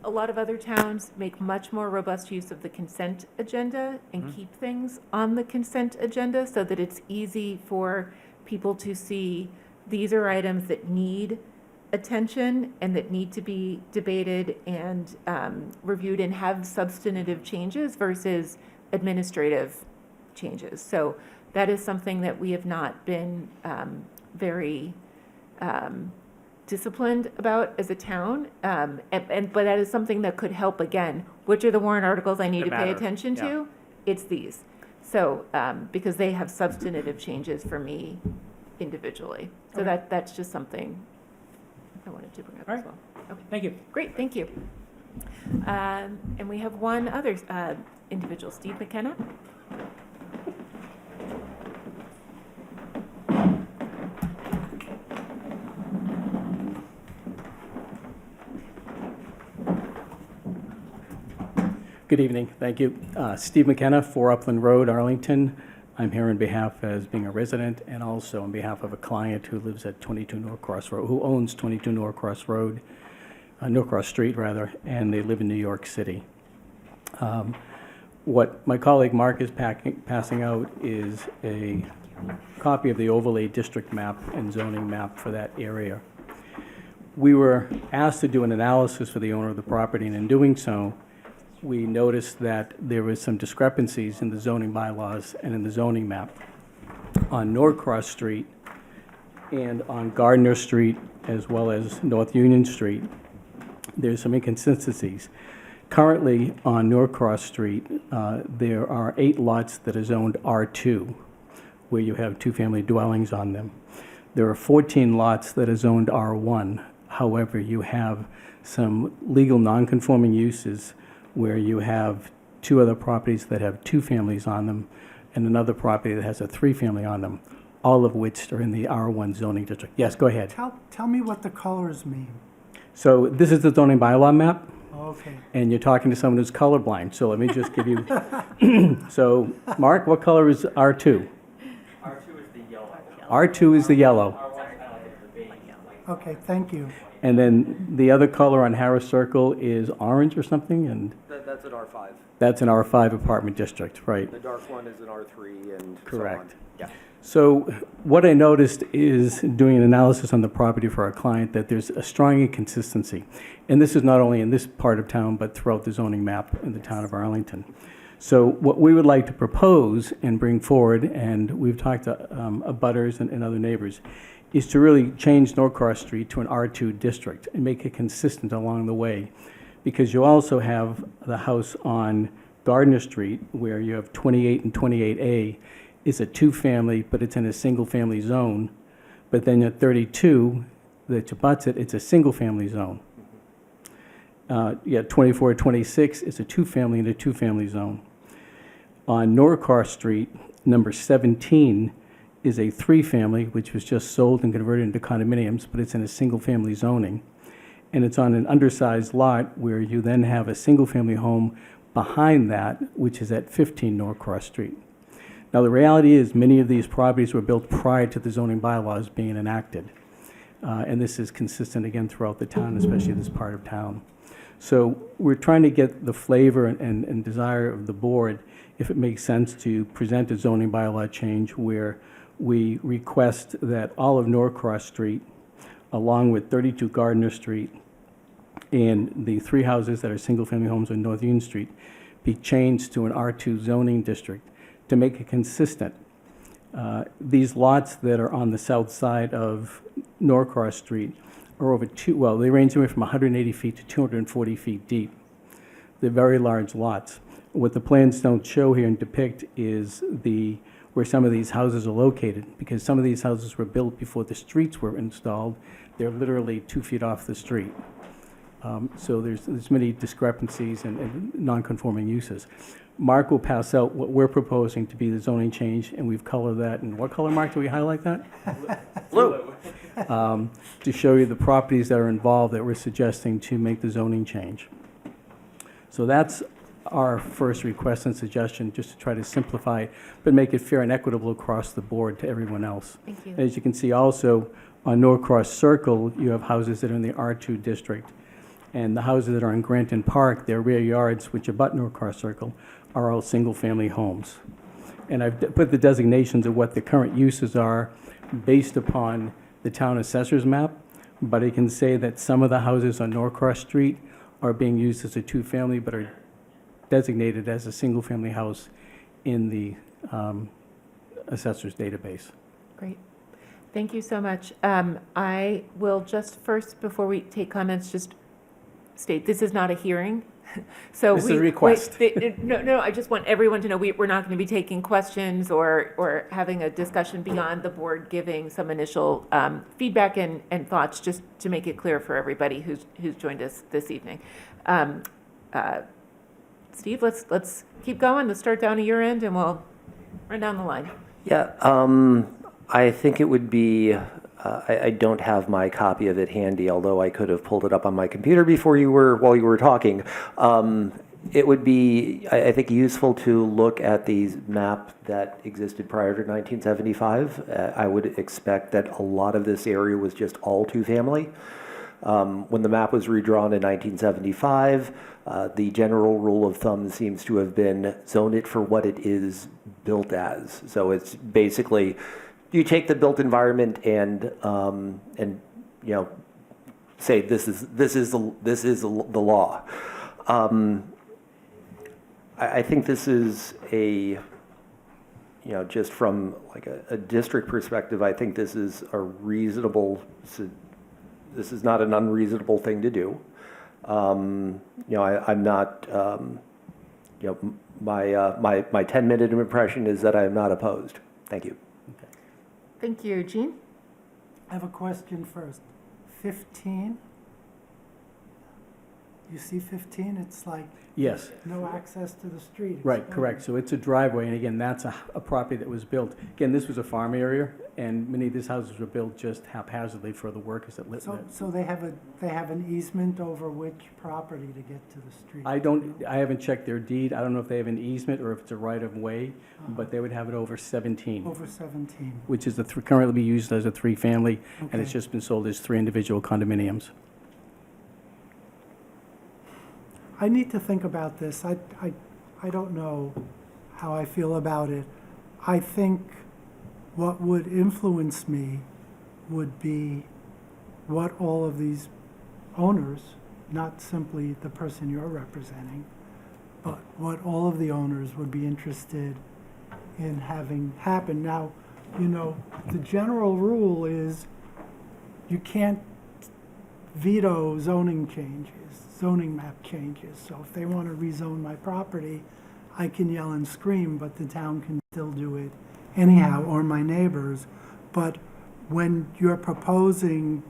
S1: A lot of other towns make much more robust use of the consent agenda and keep things on the consent agenda so that it's easy for people to see these are items that need attention and that need to be debated and reviewed and have substantive changes versus administrative changes. So that is something that we have not been very disciplined about as a town, but that is something that could help. Again, which are the warrant articles I need to pay attention to? It's these. So because they have substantive changes for me individually. So that's just something I wanted to bring up as well. Okay.
S16: Thank you.
S1: Great, thank you. And we have one other individual, Steve McKenna.
S17: Good evening. Thank you. Steve McKenna, 4 Upland Road, Arlington. I'm here on behalf as being a resident and also on behalf of a client who lives at 22 Norcross Road, who owns 22 Norcross Road. Norcross Street rather, and they live in New York City. What my colleague Mark is passing out is a copy of the overlay district map and zoning map for that area. We were asked to do an analysis for the owner of the property, and in doing so, we noticed that there was some discrepancies in the zoning bylaws and in the zoning map. On Norcross Street and on Gardner Street, as well as North Union Street, there's some inconsistencies. Currently, on Norcross Street, there are 8 lots that are zoned R2, where you have two-family dwellings on them. There are 14 lots that are zoned R1. However, you have some legal non-conforming uses where you have 2 other properties that have 2 families on them and another property that has a 3-family on them, all of which are in the R1 zoning district. Yes, go ahead.
S8: Tell me what the colors mean.
S17: So this is the zoning bylaw map.
S8: Okay.
S17: And you're talking to someone who's colorblind, so let me just give you. So, Mark, what color is R2?
S16: R2 is the yellow.
S17: R2 is the yellow.
S8: Okay, thank you.
S17: And then the other color on Harris Circle is orange or something, and
S7: That's an R5.
S17: that's an R5 apartment district, right?
S7: The dark one is an R3 and
S17: Correct.
S7: so on. Yeah.
S17: So what I noticed is doing an analysis on the property for our client that there's a strong inconsistency. And this is not only in this part of town, but throughout the zoning map in the town of Arlington. So what we would like to propose and bring forward, and we've talked to abutters and other neighbors, is to really change Norcross Street to an R2 district and make it consistent along the way. Because you also have the house on Gardner Street where you have 28 and 28A is a 2-family, but it's in a single-family zone. But then at 32, that abuts it, it's a single-family zone. 24, 26 is a 2-family and a 2-family zone. On Norcross Street, number 17 is a 3-family, which was just sold and converted into condominiums, but it's in a single-family zoning. And it's on an undersized lot where you then have a single-family home behind that, which is at 15 Norcross Street. Now, the reality is many of these properties were built prior to the zoning bylaws being enacted. And this is consistent, again, throughout the town, especially this part of town. So we're trying to get the flavor and desire of the board, if it makes sense, to present a zoning bylaw change where we request that all of Norcross Street, along with 32 Gardner Street, and the 3 houses that are single-family homes on North Union Street, be changed to an R2 zoning district to make it consistent. These lots that are on the south side of Norcross Street are over they range anywhere from 180 feet to 240 feet deep. They're very large lots. What the plans don't show here and depict is where some of these houses are located, because some of these houses were built before the streets were installed. They're literally 2 feet off the street. So there's many discrepancies and non-conforming uses. Mark will pass out what we're proposing to be the zoning change, and we've colored that. And what color, Mark, do we highlight that?
S7: Blue.
S17: To show you the properties that are involved that we're suggesting to make the zoning change. So that's our first request and suggestion, just to try to simplify it, but make it fair and equitable across the board to everyone else.
S1: Thank you.
S17: As you can see also, on Norcross Circle, you have houses that are in the R2 district. And the houses that are in Granton Park, their rear yards, which abut Norcross Circle, are all single-family homes. And I've put the designations of what the current uses are based upon the town assessor's map, but I can say that some of the houses on Norcross Street are being used as a 2-family, but are designated as a single-family house in the assessor's database.
S1: Great. Thank you so much. I will just first, before we take comments, just state this is not a hearing. So
S17: This is a request.
S1: No, I just want everyone to know we're not going to be taking questions or having a discussion beyond the board giving some initial feedback and thoughts, just to make it clear for everybody who's joined us this evening. Steve, let's keep going. Let's start down at your end and we'll run down the line.
S7: Yeah, I think it would be, I don't have my copy of it handy, although I could have pulled it up on my computer while you were talking. It would be, I think, useful to look at the map that existed prior to 1975. I would expect that a lot of this area was just all 2-family. When the map was redrawn in 1975, the general rule of thumb seems to have been zone it for what it is built as. So it's basically, you take the built environment and say this is the law. I think this is just from like a district perspective, I think this is a reasonable. This is not an unreasonable thing to do. I'm not. My 10-minute impression is that I am not opposed. Thank you.
S1: Thank you. Jean?
S8: I have a question first. 15? You see 15? It's like
S17: Yes.
S8: no access to the street. It's
S17: Right,
S8: open.
S17: correct. So it's a driveway, and again, that's a property that was built. Again, this was a farm area, and many of these houses were built just haphazardly for the workers that lived there.
S8: So they have an easement over which property to get to the street?
S17: I haven't checked their deed. I don't know if they have an easement or if it's a right-of-way, but they would have it over 17.
S8: Over 17.
S17: Which is currently be used as a three-family, and it's
S8: Okay.
S17: just been sold as 3 individual condominiums.
S8: I need to think about this. I don't know how I feel about it. I think what would influence me would be what all of these owners, not simply the person you're representing, but what all of the owners would be interested in having happen. Now, the general rule is you can't veto zoning map changes. So if they want to rezone my property, I can yell and scream, but the town can still do it anyhow, or my neighbors. But when you're proposing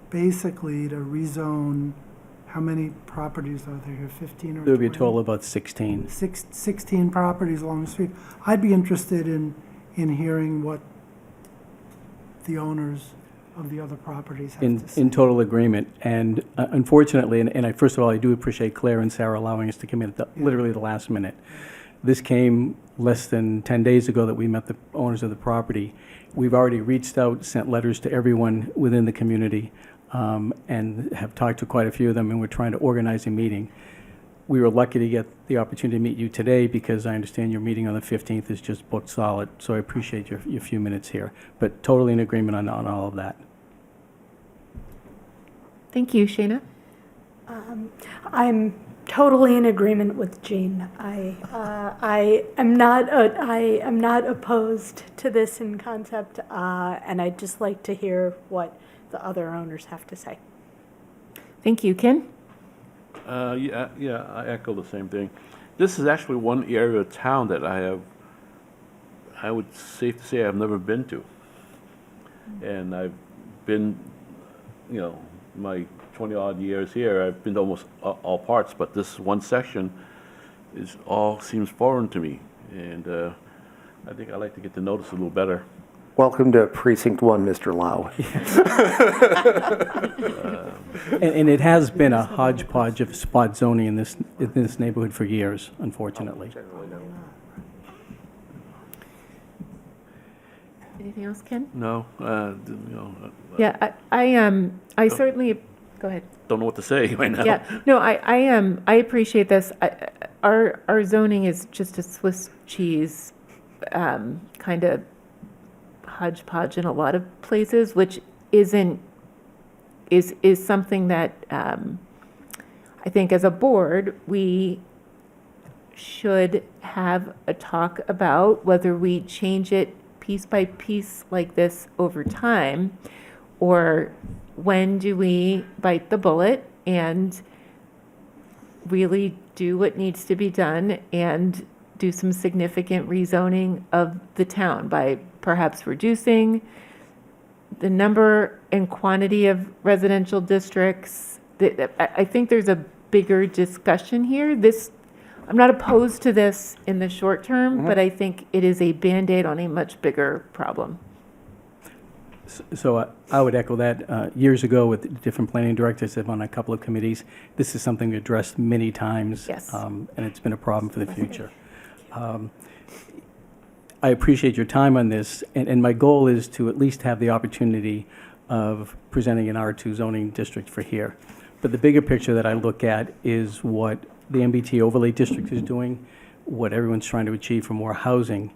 S8: basically to rezone, how many properties are there here, 15 or 20?
S17: There would be a total of about 16.
S8: 16 properties along the street. I'd be interested in hearing what the owners of the other properties have to say.
S17: In total agreement. And unfortunately, first of all, I do appreciate Claire and Sarah allowing us to come in at literally the last minute. This came less than 10 days ago that we met the owners of the property. We've already reached out, sent letters to everyone within the community, and have talked to quite a few of them, and we're trying to organize a meeting. We were lucky to get the opportunity to meet you today because I understand your meeting on the 15th is just booked solid, so I appreciate your few minutes here. But totally in agreement on all of that.
S1: Thank you. Shayna?
S13: I'm totally in agreement with Jean. I am not opposed to this in concept, and I'd just like to hear what the other owners have to say.
S1: Thank you. Ken?
S5: Yeah, I echo the same thing. This is actually one area of town that I would safe to say I've never been to. And I've been, my 20-odd years here, I've been to almost all parts, but this one section seems foreign to me. And I think I'd like to get to know this a little better.
S7: Welcome to Precinct 1, Mr. Lau.
S17: And it has been a hodgepodge of spot zoning in this neighborhood for years, unfortunately.
S1: Anything else, Ken?
S5: No,
S1: Yeah, I certainly, go ahead.
S5: don't know what to say right now.
S1: Yeah, no, I appreciate this. Our zoning is just a Swiss cheese kind of hodgepodge in a lot of places, which is something that I think as a board we should have a talk about whether we change it piece by piece like this over time, or when do we bite the bullet and really do what needs to be done and do some significant rezoning of the town by perhaps reducing the number and quantity of residential districts. I think there's a bigger discussion here. I'm not opposed to this in the short term, but I think it is a Band-Aid on a much bigger problem.
S17: So I would echo that. Years ago with different planning directors on a couple of committees, this is something we addressed many times.
S1: Yes.
S17: And it's been a problem for the future. I appreciate your time on this, and my goal is to at least have the opportunity of presenting an R2 zoning district for here. But the bigger picture that I look at is what the MBT overlay district is doing, what everyone's trying to achieve for more housing.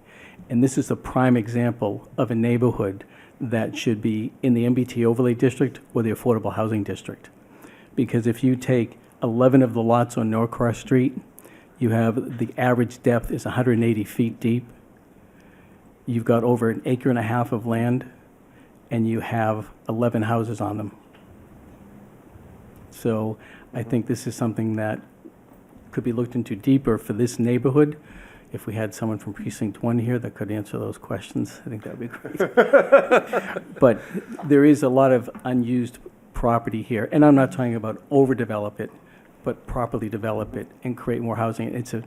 S17: And this is a prime example of a neighborhood that should be in the MBT overlay district or the affordable housing district. Because if you take 11 of the lots on Norcross Street, you have the average depth is 180 feet deep. You've got over an acre and a half of land, and you have 11 houses on them. So I think this is something that could be looked into deeper for this neighborhood. If we had someone from Precinct 1 here that could answer those questions, I think that would be great. But there is a lot of unused property here, and I'm not talking about overdevelop it, but properly develop it and create more housing. It's an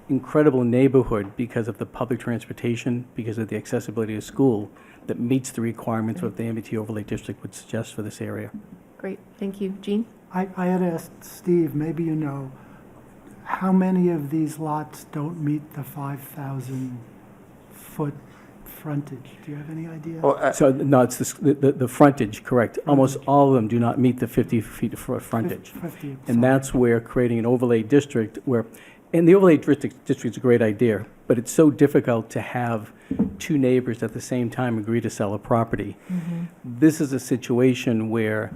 S17: incredible neighborhood because of the public transportation, because of the accessibility of school that meets the requirements of what the MBT overlay district would suggest for this area.
S1: Great, thank you. Jean?
S8: I had asked Steve, maybe you know, how many of these lots don't meet the 5,000-foot frontage? Do you have any idea?
S17: So, no, it's the frontage, correct. Almost all of them do not meet the 50 feet of frontage.
S8: 50,
S17: And that's where creating an overlay district where, and the overlay district is a great idea, but it's so difficult to have two neighbors at the same time agree to sell a property. This is a situation where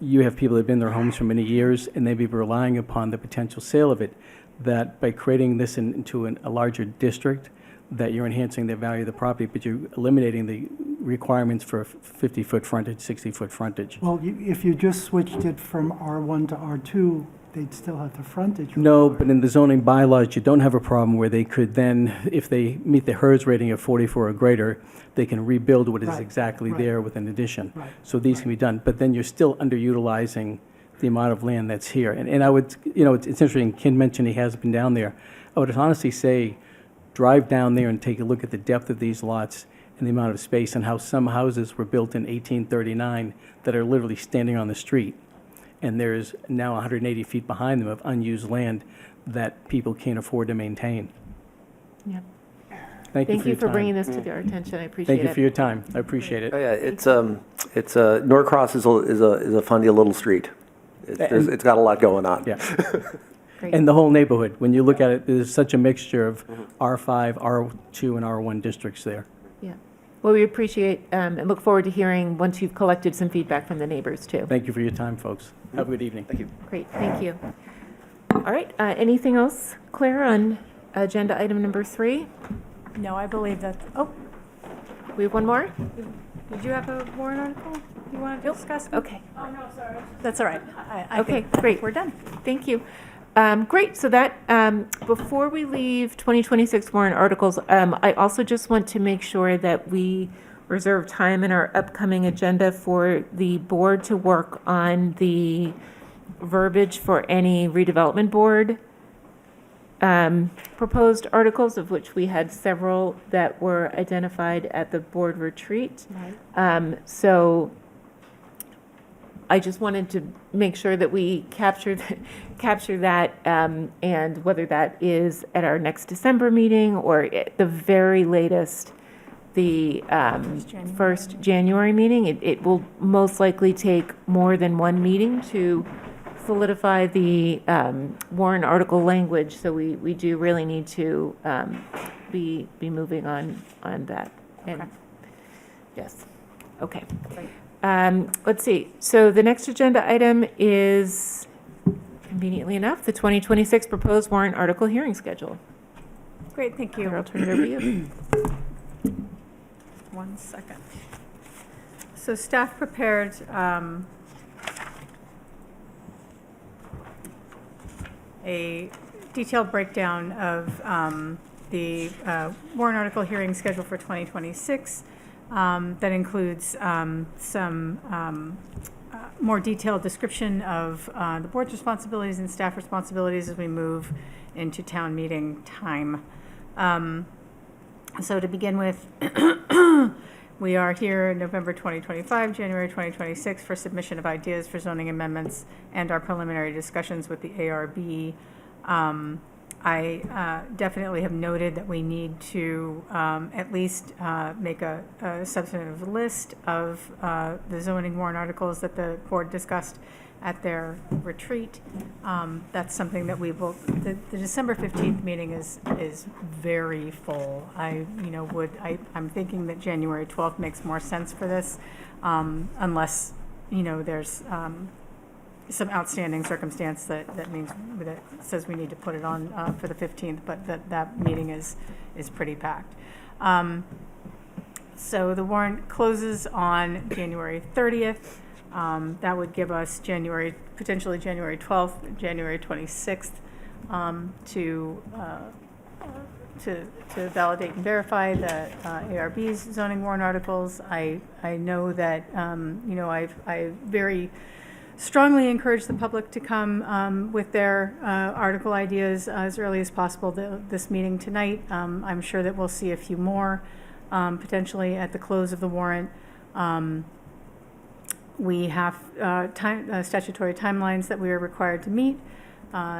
S17: you have people that have been in their homes for many years, and they may be relying upon the potential sale of it, that by creating this into a larger district, that you're enhancing the value of the property, but you're eliminating the requirements for 50-foot frontage, 60-foot frontage.
S8: Well, if you just switched it from R1 to R2, they'd still have the frontage.
S17: No, but in the zoning bylaws, you don't have a problem where they could then, if they meet the HERS rating of 44 or greater, they can rebuild what is
S8: Right,
S17: exactly
S8: right.
S17: there with an addition.
S8: Right,
S17: So these can be done, but then you're still underutilizing the amount of land that's here. And I would, it's interesting, Ken mentioned he has been down there. I would honestly say, drive down there and take a look at the depth of these lots and the amount of space and how some houses were built in 1839 that are literally standing on the street. And there's now 180 feet behind them of unused land that people can't afford to maintain.
S1: Yep.
S17: Thank you for your
S1: for
S17: time.
S1: bringing this to our attention, I appreciate it.
S17: Thank you for your time. I appreciate it.
S7: Oh, yeah, it's Norcross is a funny little street. It's got a lot going on.
S17: Yeah.
S1: Great.
S17: And the whole neighborhood, when you look at it, there's such a mixture of R5, R2, and R1 districts there.
S1: Yeah. Well, we appreciate and look forward to hearing once you've collected some feedback from the neighbors, too.
S17: Thank you for your time, folks. Have a good evening. Thank you.
S1: Great, thank you. All right, anything else, Claire, on agenda item number 3?
S4: No, I believe that, oh,
S1: We have one more?
S4: did you have a warrant article you wanted to discuss?
S1: Okay.
S4: Oh, no, sorry. That's all right. I
S1: Okay,
S4: think
S1: great.
S4: we're done.
S1: Thank you. Great, so that, before we leave 2026 warrant articles, I also just want to make sure that we reserve time in our upcoming agenda for the board to work on the verbiage for any redevelopment board proposed articles, of which we had several that were identified at the board retreat. So I just wanted to make sure that we capture that, and whether that is at our next December meeting or at the very latest, the first January meeting. It will most likely take more than one meeting to solidify the warrant article language, so we do really need to be moving on that. And yes, okay. Let's see. So the next agenda item is, conveniently enough, the 2026 proposed warrant article hearing schedule.
S4: Great, thank you.
S1: Claire, I'll turn it over to you.
S4: 1 second. So staff prepared a detailed breakdown of the warrant article hearing schedule for 2026. That includes some more detailed description of the board's responsibilities and staff responsibilities as we move into town meeting time. So to begin with, we are here in November 2025, January 2026 for submission of ideas for zoning amendments and our preliminary discussions with the ARB. I definitely have noted that we need to at least make a substantive list of the zoning warrant articles that the board discussed at their retreat. That's something that we will, the December 15th meeting is very full. I'm thinking that January 12th makes more sense for this, unless, there's some outstanding circumstance that says we need to put it on for the 15th, but that meeting is pretty packed. So the warrant closes on January 30th. That would give us potentially January 12th, January 26th to validate and verify the ARB's zoning warrant articles. I know that I very strongly encourage the public to come with their article ideas as early as possible this meeting tonight. I'm sure that we'll see a few more potentially at the close of the warrant. We have statutory timelines that we are required to meet,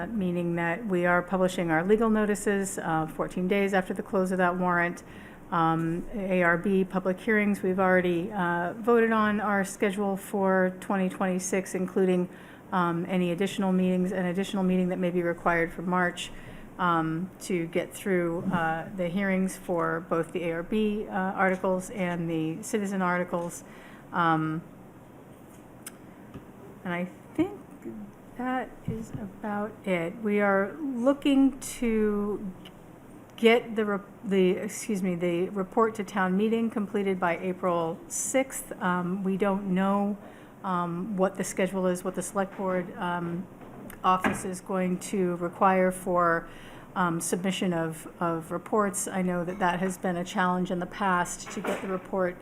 S4: meaning that we are publishing our legal notices 14 days after the close of that warrant. ARB public hearings we've already voted on our schedule for 2026, including any additional meetings, an additional meeting that may be required for March to get through the hearings for both the ARB articles and the citizen articles. And I think that is about it. We are looking to get the report to town meeting completed by April 6th. We don't know what the schedule is, what the select board office is going to require for submission of reports. I know that has been a challenge in the past to get the report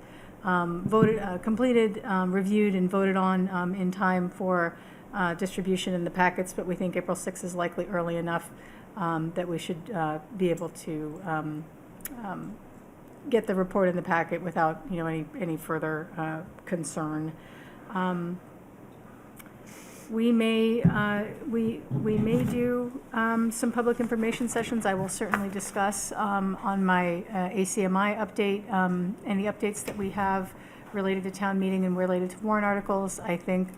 S4: completed, reviewed, and voted on in time for distribution in the packets, but we think April 6th is likely early enough that we should be able to get the report in the packet without any further concern. We may do some public information sessions. I will certainly discuss on my ACMi update any updates that we have related to town meeting and related to warrant articles. I think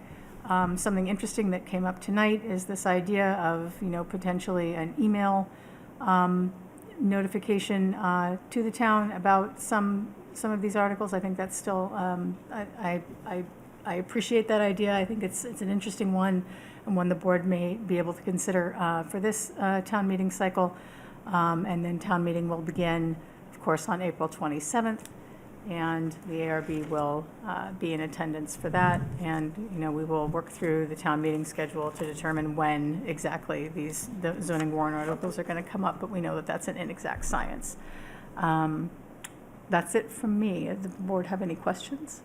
S4: something interesting that came up tonight is this idea of potentially an email notification to the town about some of these articles. I think that's still I appreciate that idea. I think it's an interesting one, and one the board may be able to consider for this town meeting cycle. And then town meeting will begin, of course, on April 27th, and the ARB will be in attendance for that. And we will work through the town meeting schedule to determine when exactly the zoning warrant articles are going to come up. But we know that that's an inexact science. That's it from me. Does the board have any questions?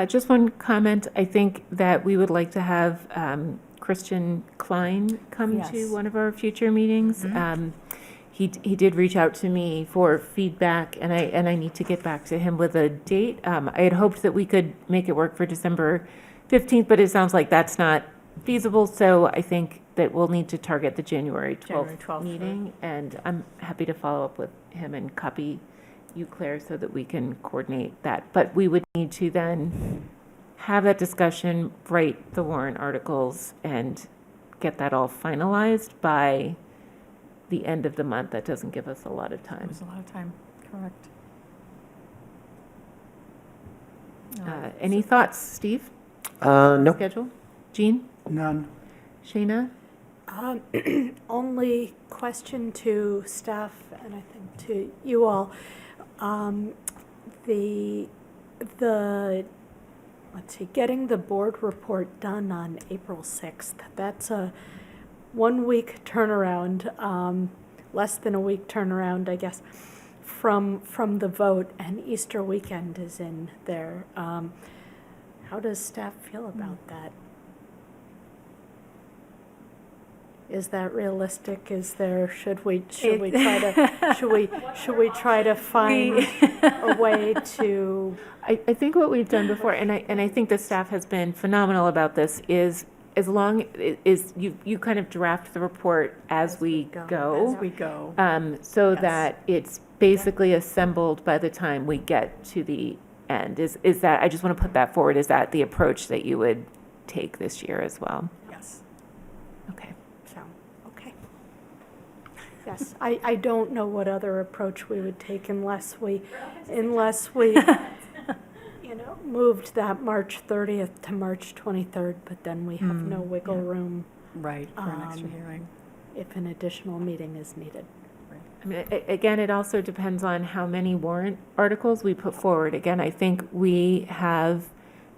S1: Just one comment. I think that we would like to have Christian Klein come to one of our future meetings.
S4: Mm-hmm.
S1: He did reach out to me for feedback, and I need to get back to him with a date. I had hoped that we could make it work for December 15th, but it sounds like that's not feasible. So I think that we'll need to target the January 12th meeting, and I'm happy to follow up with him and copy you, Claire, so that we can coordinate that. But we would need to then have that discussion, write the warrant articles, and get that all finalized by the end of the month. That doesn't give us a lot of time.
S4: There's a lot of time, correct.
S1: Any thoughts, Steve?
S7: No.
S1: Schedule? Jean?
S8: None.
S1: Shayna?
S13: Only question to staff, and I think to you all. Let's see, getting the board report done on April 6th, that's a 1 week turnaround, less than a week turnaround, I guess, from the vote, and Easter weekend is in there. How does staff feel about that? Is that realistic? Should we try to find a way to?
S1: I think what we've done before, and I think the staff has been phenomenal about this, is as long as you kind of draft the report as we go.
S4: As we go.
S1: So
S4: Yes.
S1: that it's basically assembled by the time we get to the end. Is that, I just want to put that forward, is that the approach that you would take this year as well?
S4: Yes.
S1: Okay.
S13: So, okay. Yes, I don't know what other approach we would take unless we, moved that March 30th to March 23rd, but then we have no wiggle room
S4: Right, for an extra hearing.
S13: if an additional meeting is needed.
S1: I mean, again, it also depends on how many warrant articles we put forward. Again, I think we have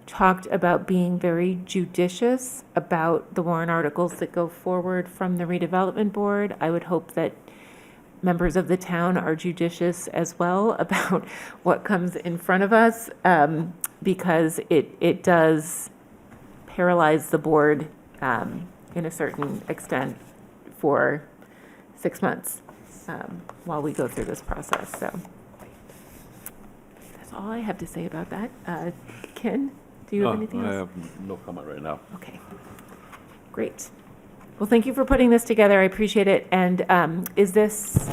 S1: talked about being very judicious about the warrant articles that go forward from the redevelopment board. I would hope that members of the town are judicious as well about what comes in front of us, because it does paralyze the board in a certain extent for 6 months while we go through this process. So that's all I have to say about that. Ken, do you have anything else?
S5: I have no comment right now.
S1: Okay, great. Well, thank you for putting this together. I appreciate it. And is this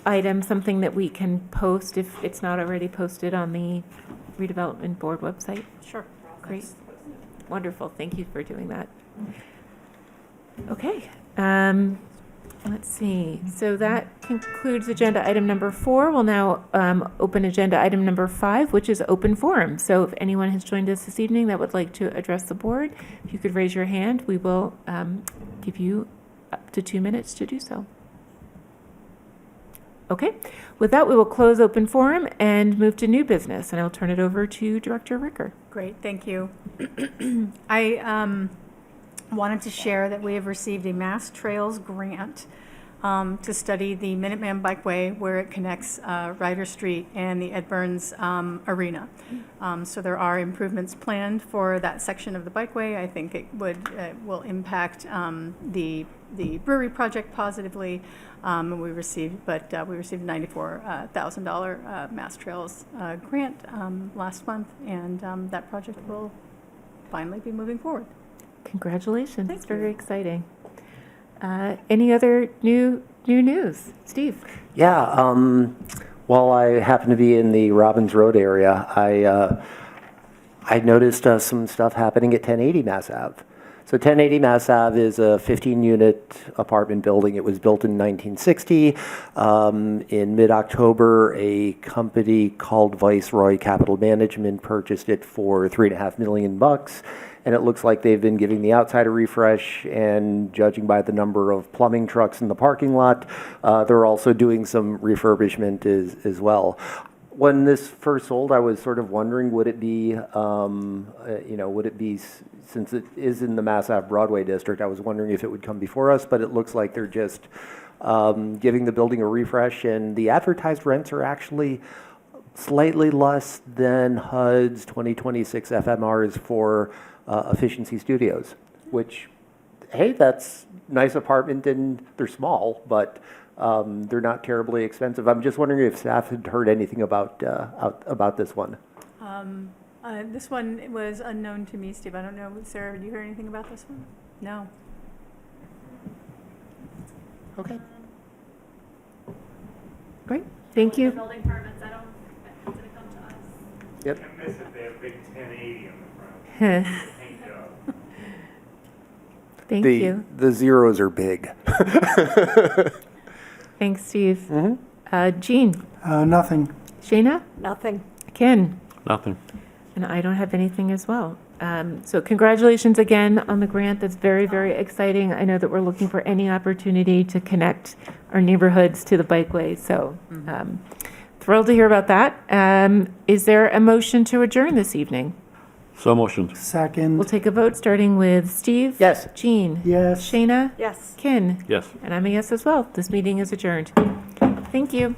S1: item something that we can post if it's not already posted on the redevelopment board website?
S4: Sure.
S1: Great. Wonderful. Thank you for doing that. Okay. Let's see. So that concludes agenda item number 4. We'll now open agenda item number 5, which is open forum. So if anyone has joined us this evening that would like to address the board, if you could raise your hand, we will give you up to 2 minutes to do so. Okay. With that, we will close open forum and move to new business, and I'll turn it over to Director Ricker.
S4: Great, thank you. I wanted to share that we have received a Mass Trails grant to study the Minuteman Bikeway where it connects Ryder Street and the Ed Burns Arena. So there are improvements planned for that section of the bikeway. I think it will impact the brewery project positively. And we received $94,000 Mass Trails grant last month, and that project will finally be moving forward.
S1: Congratulations.
S4: Thank
S1: It's very
S4: you.
S1: exciting. Any other new news? Steve?
S7: Yeah, while I happen to be in the Robbins Road area, I noticed some stuff happening at 1080 Mass Ave. So 1080 Mass Ave is a 15-unit apartment building. It was built in 1960. In mid-October, a company called Viceroy Capital Management purchased it for $3.5 million. And it looks like they've been giving the outside a refresh, and judging by the number of plumbing trucks in the parking lot, they're also doing some refurbishment as well. When this first sold, I was sort of wondering, would it be, since it is in the Mass Ave Broadway district, I was wondering if it would come before us, but it looks like they're just giving the building a refresh, and the advertised rents are actually slightly less than HUD's 2026 FMRs for Efficiency Studios, which, hey, that's nice apartment and they're small, but they're not terribly expensive. I'm just wondering if staff had heard anything about this one.
S4: This one was unknown to me, Steve. I don't know. Sarah, did you hear anything about this one? No.
S1: Okay. Great. Thank you.
S6: Building permits, I don't, it's gonna come to us.
S7: Yep.
S9: I miss it, they have big 1080 on the front. Paint job.
S1: Thank you.
S7: The zeros are big.
S1: Thanks, Steve. Jean?
S8: Nothing.
S1: Shayna?
S13: Nothing.
S1: Ken?
S5: Nothing.
S1: And I don't have anything as well. So congratulations again on the grant. That's very, very exciting. I know that we're looking for any opportunity to connect our neighborhoods to the bikeway. So thrilled to hear about that. Is there a motion to adjourn this evening?
S5: So motioned.
S8: Second.
S1: We'll take a vote starting with Steve.
S7: Yes.
S1: Jean.
S8: Yes.
S1: Shayna.
S13: Yes.
S1: Ken.
S5: Yes.
S1: And I'm a yes as well. This meeting is adjourned. Thank you.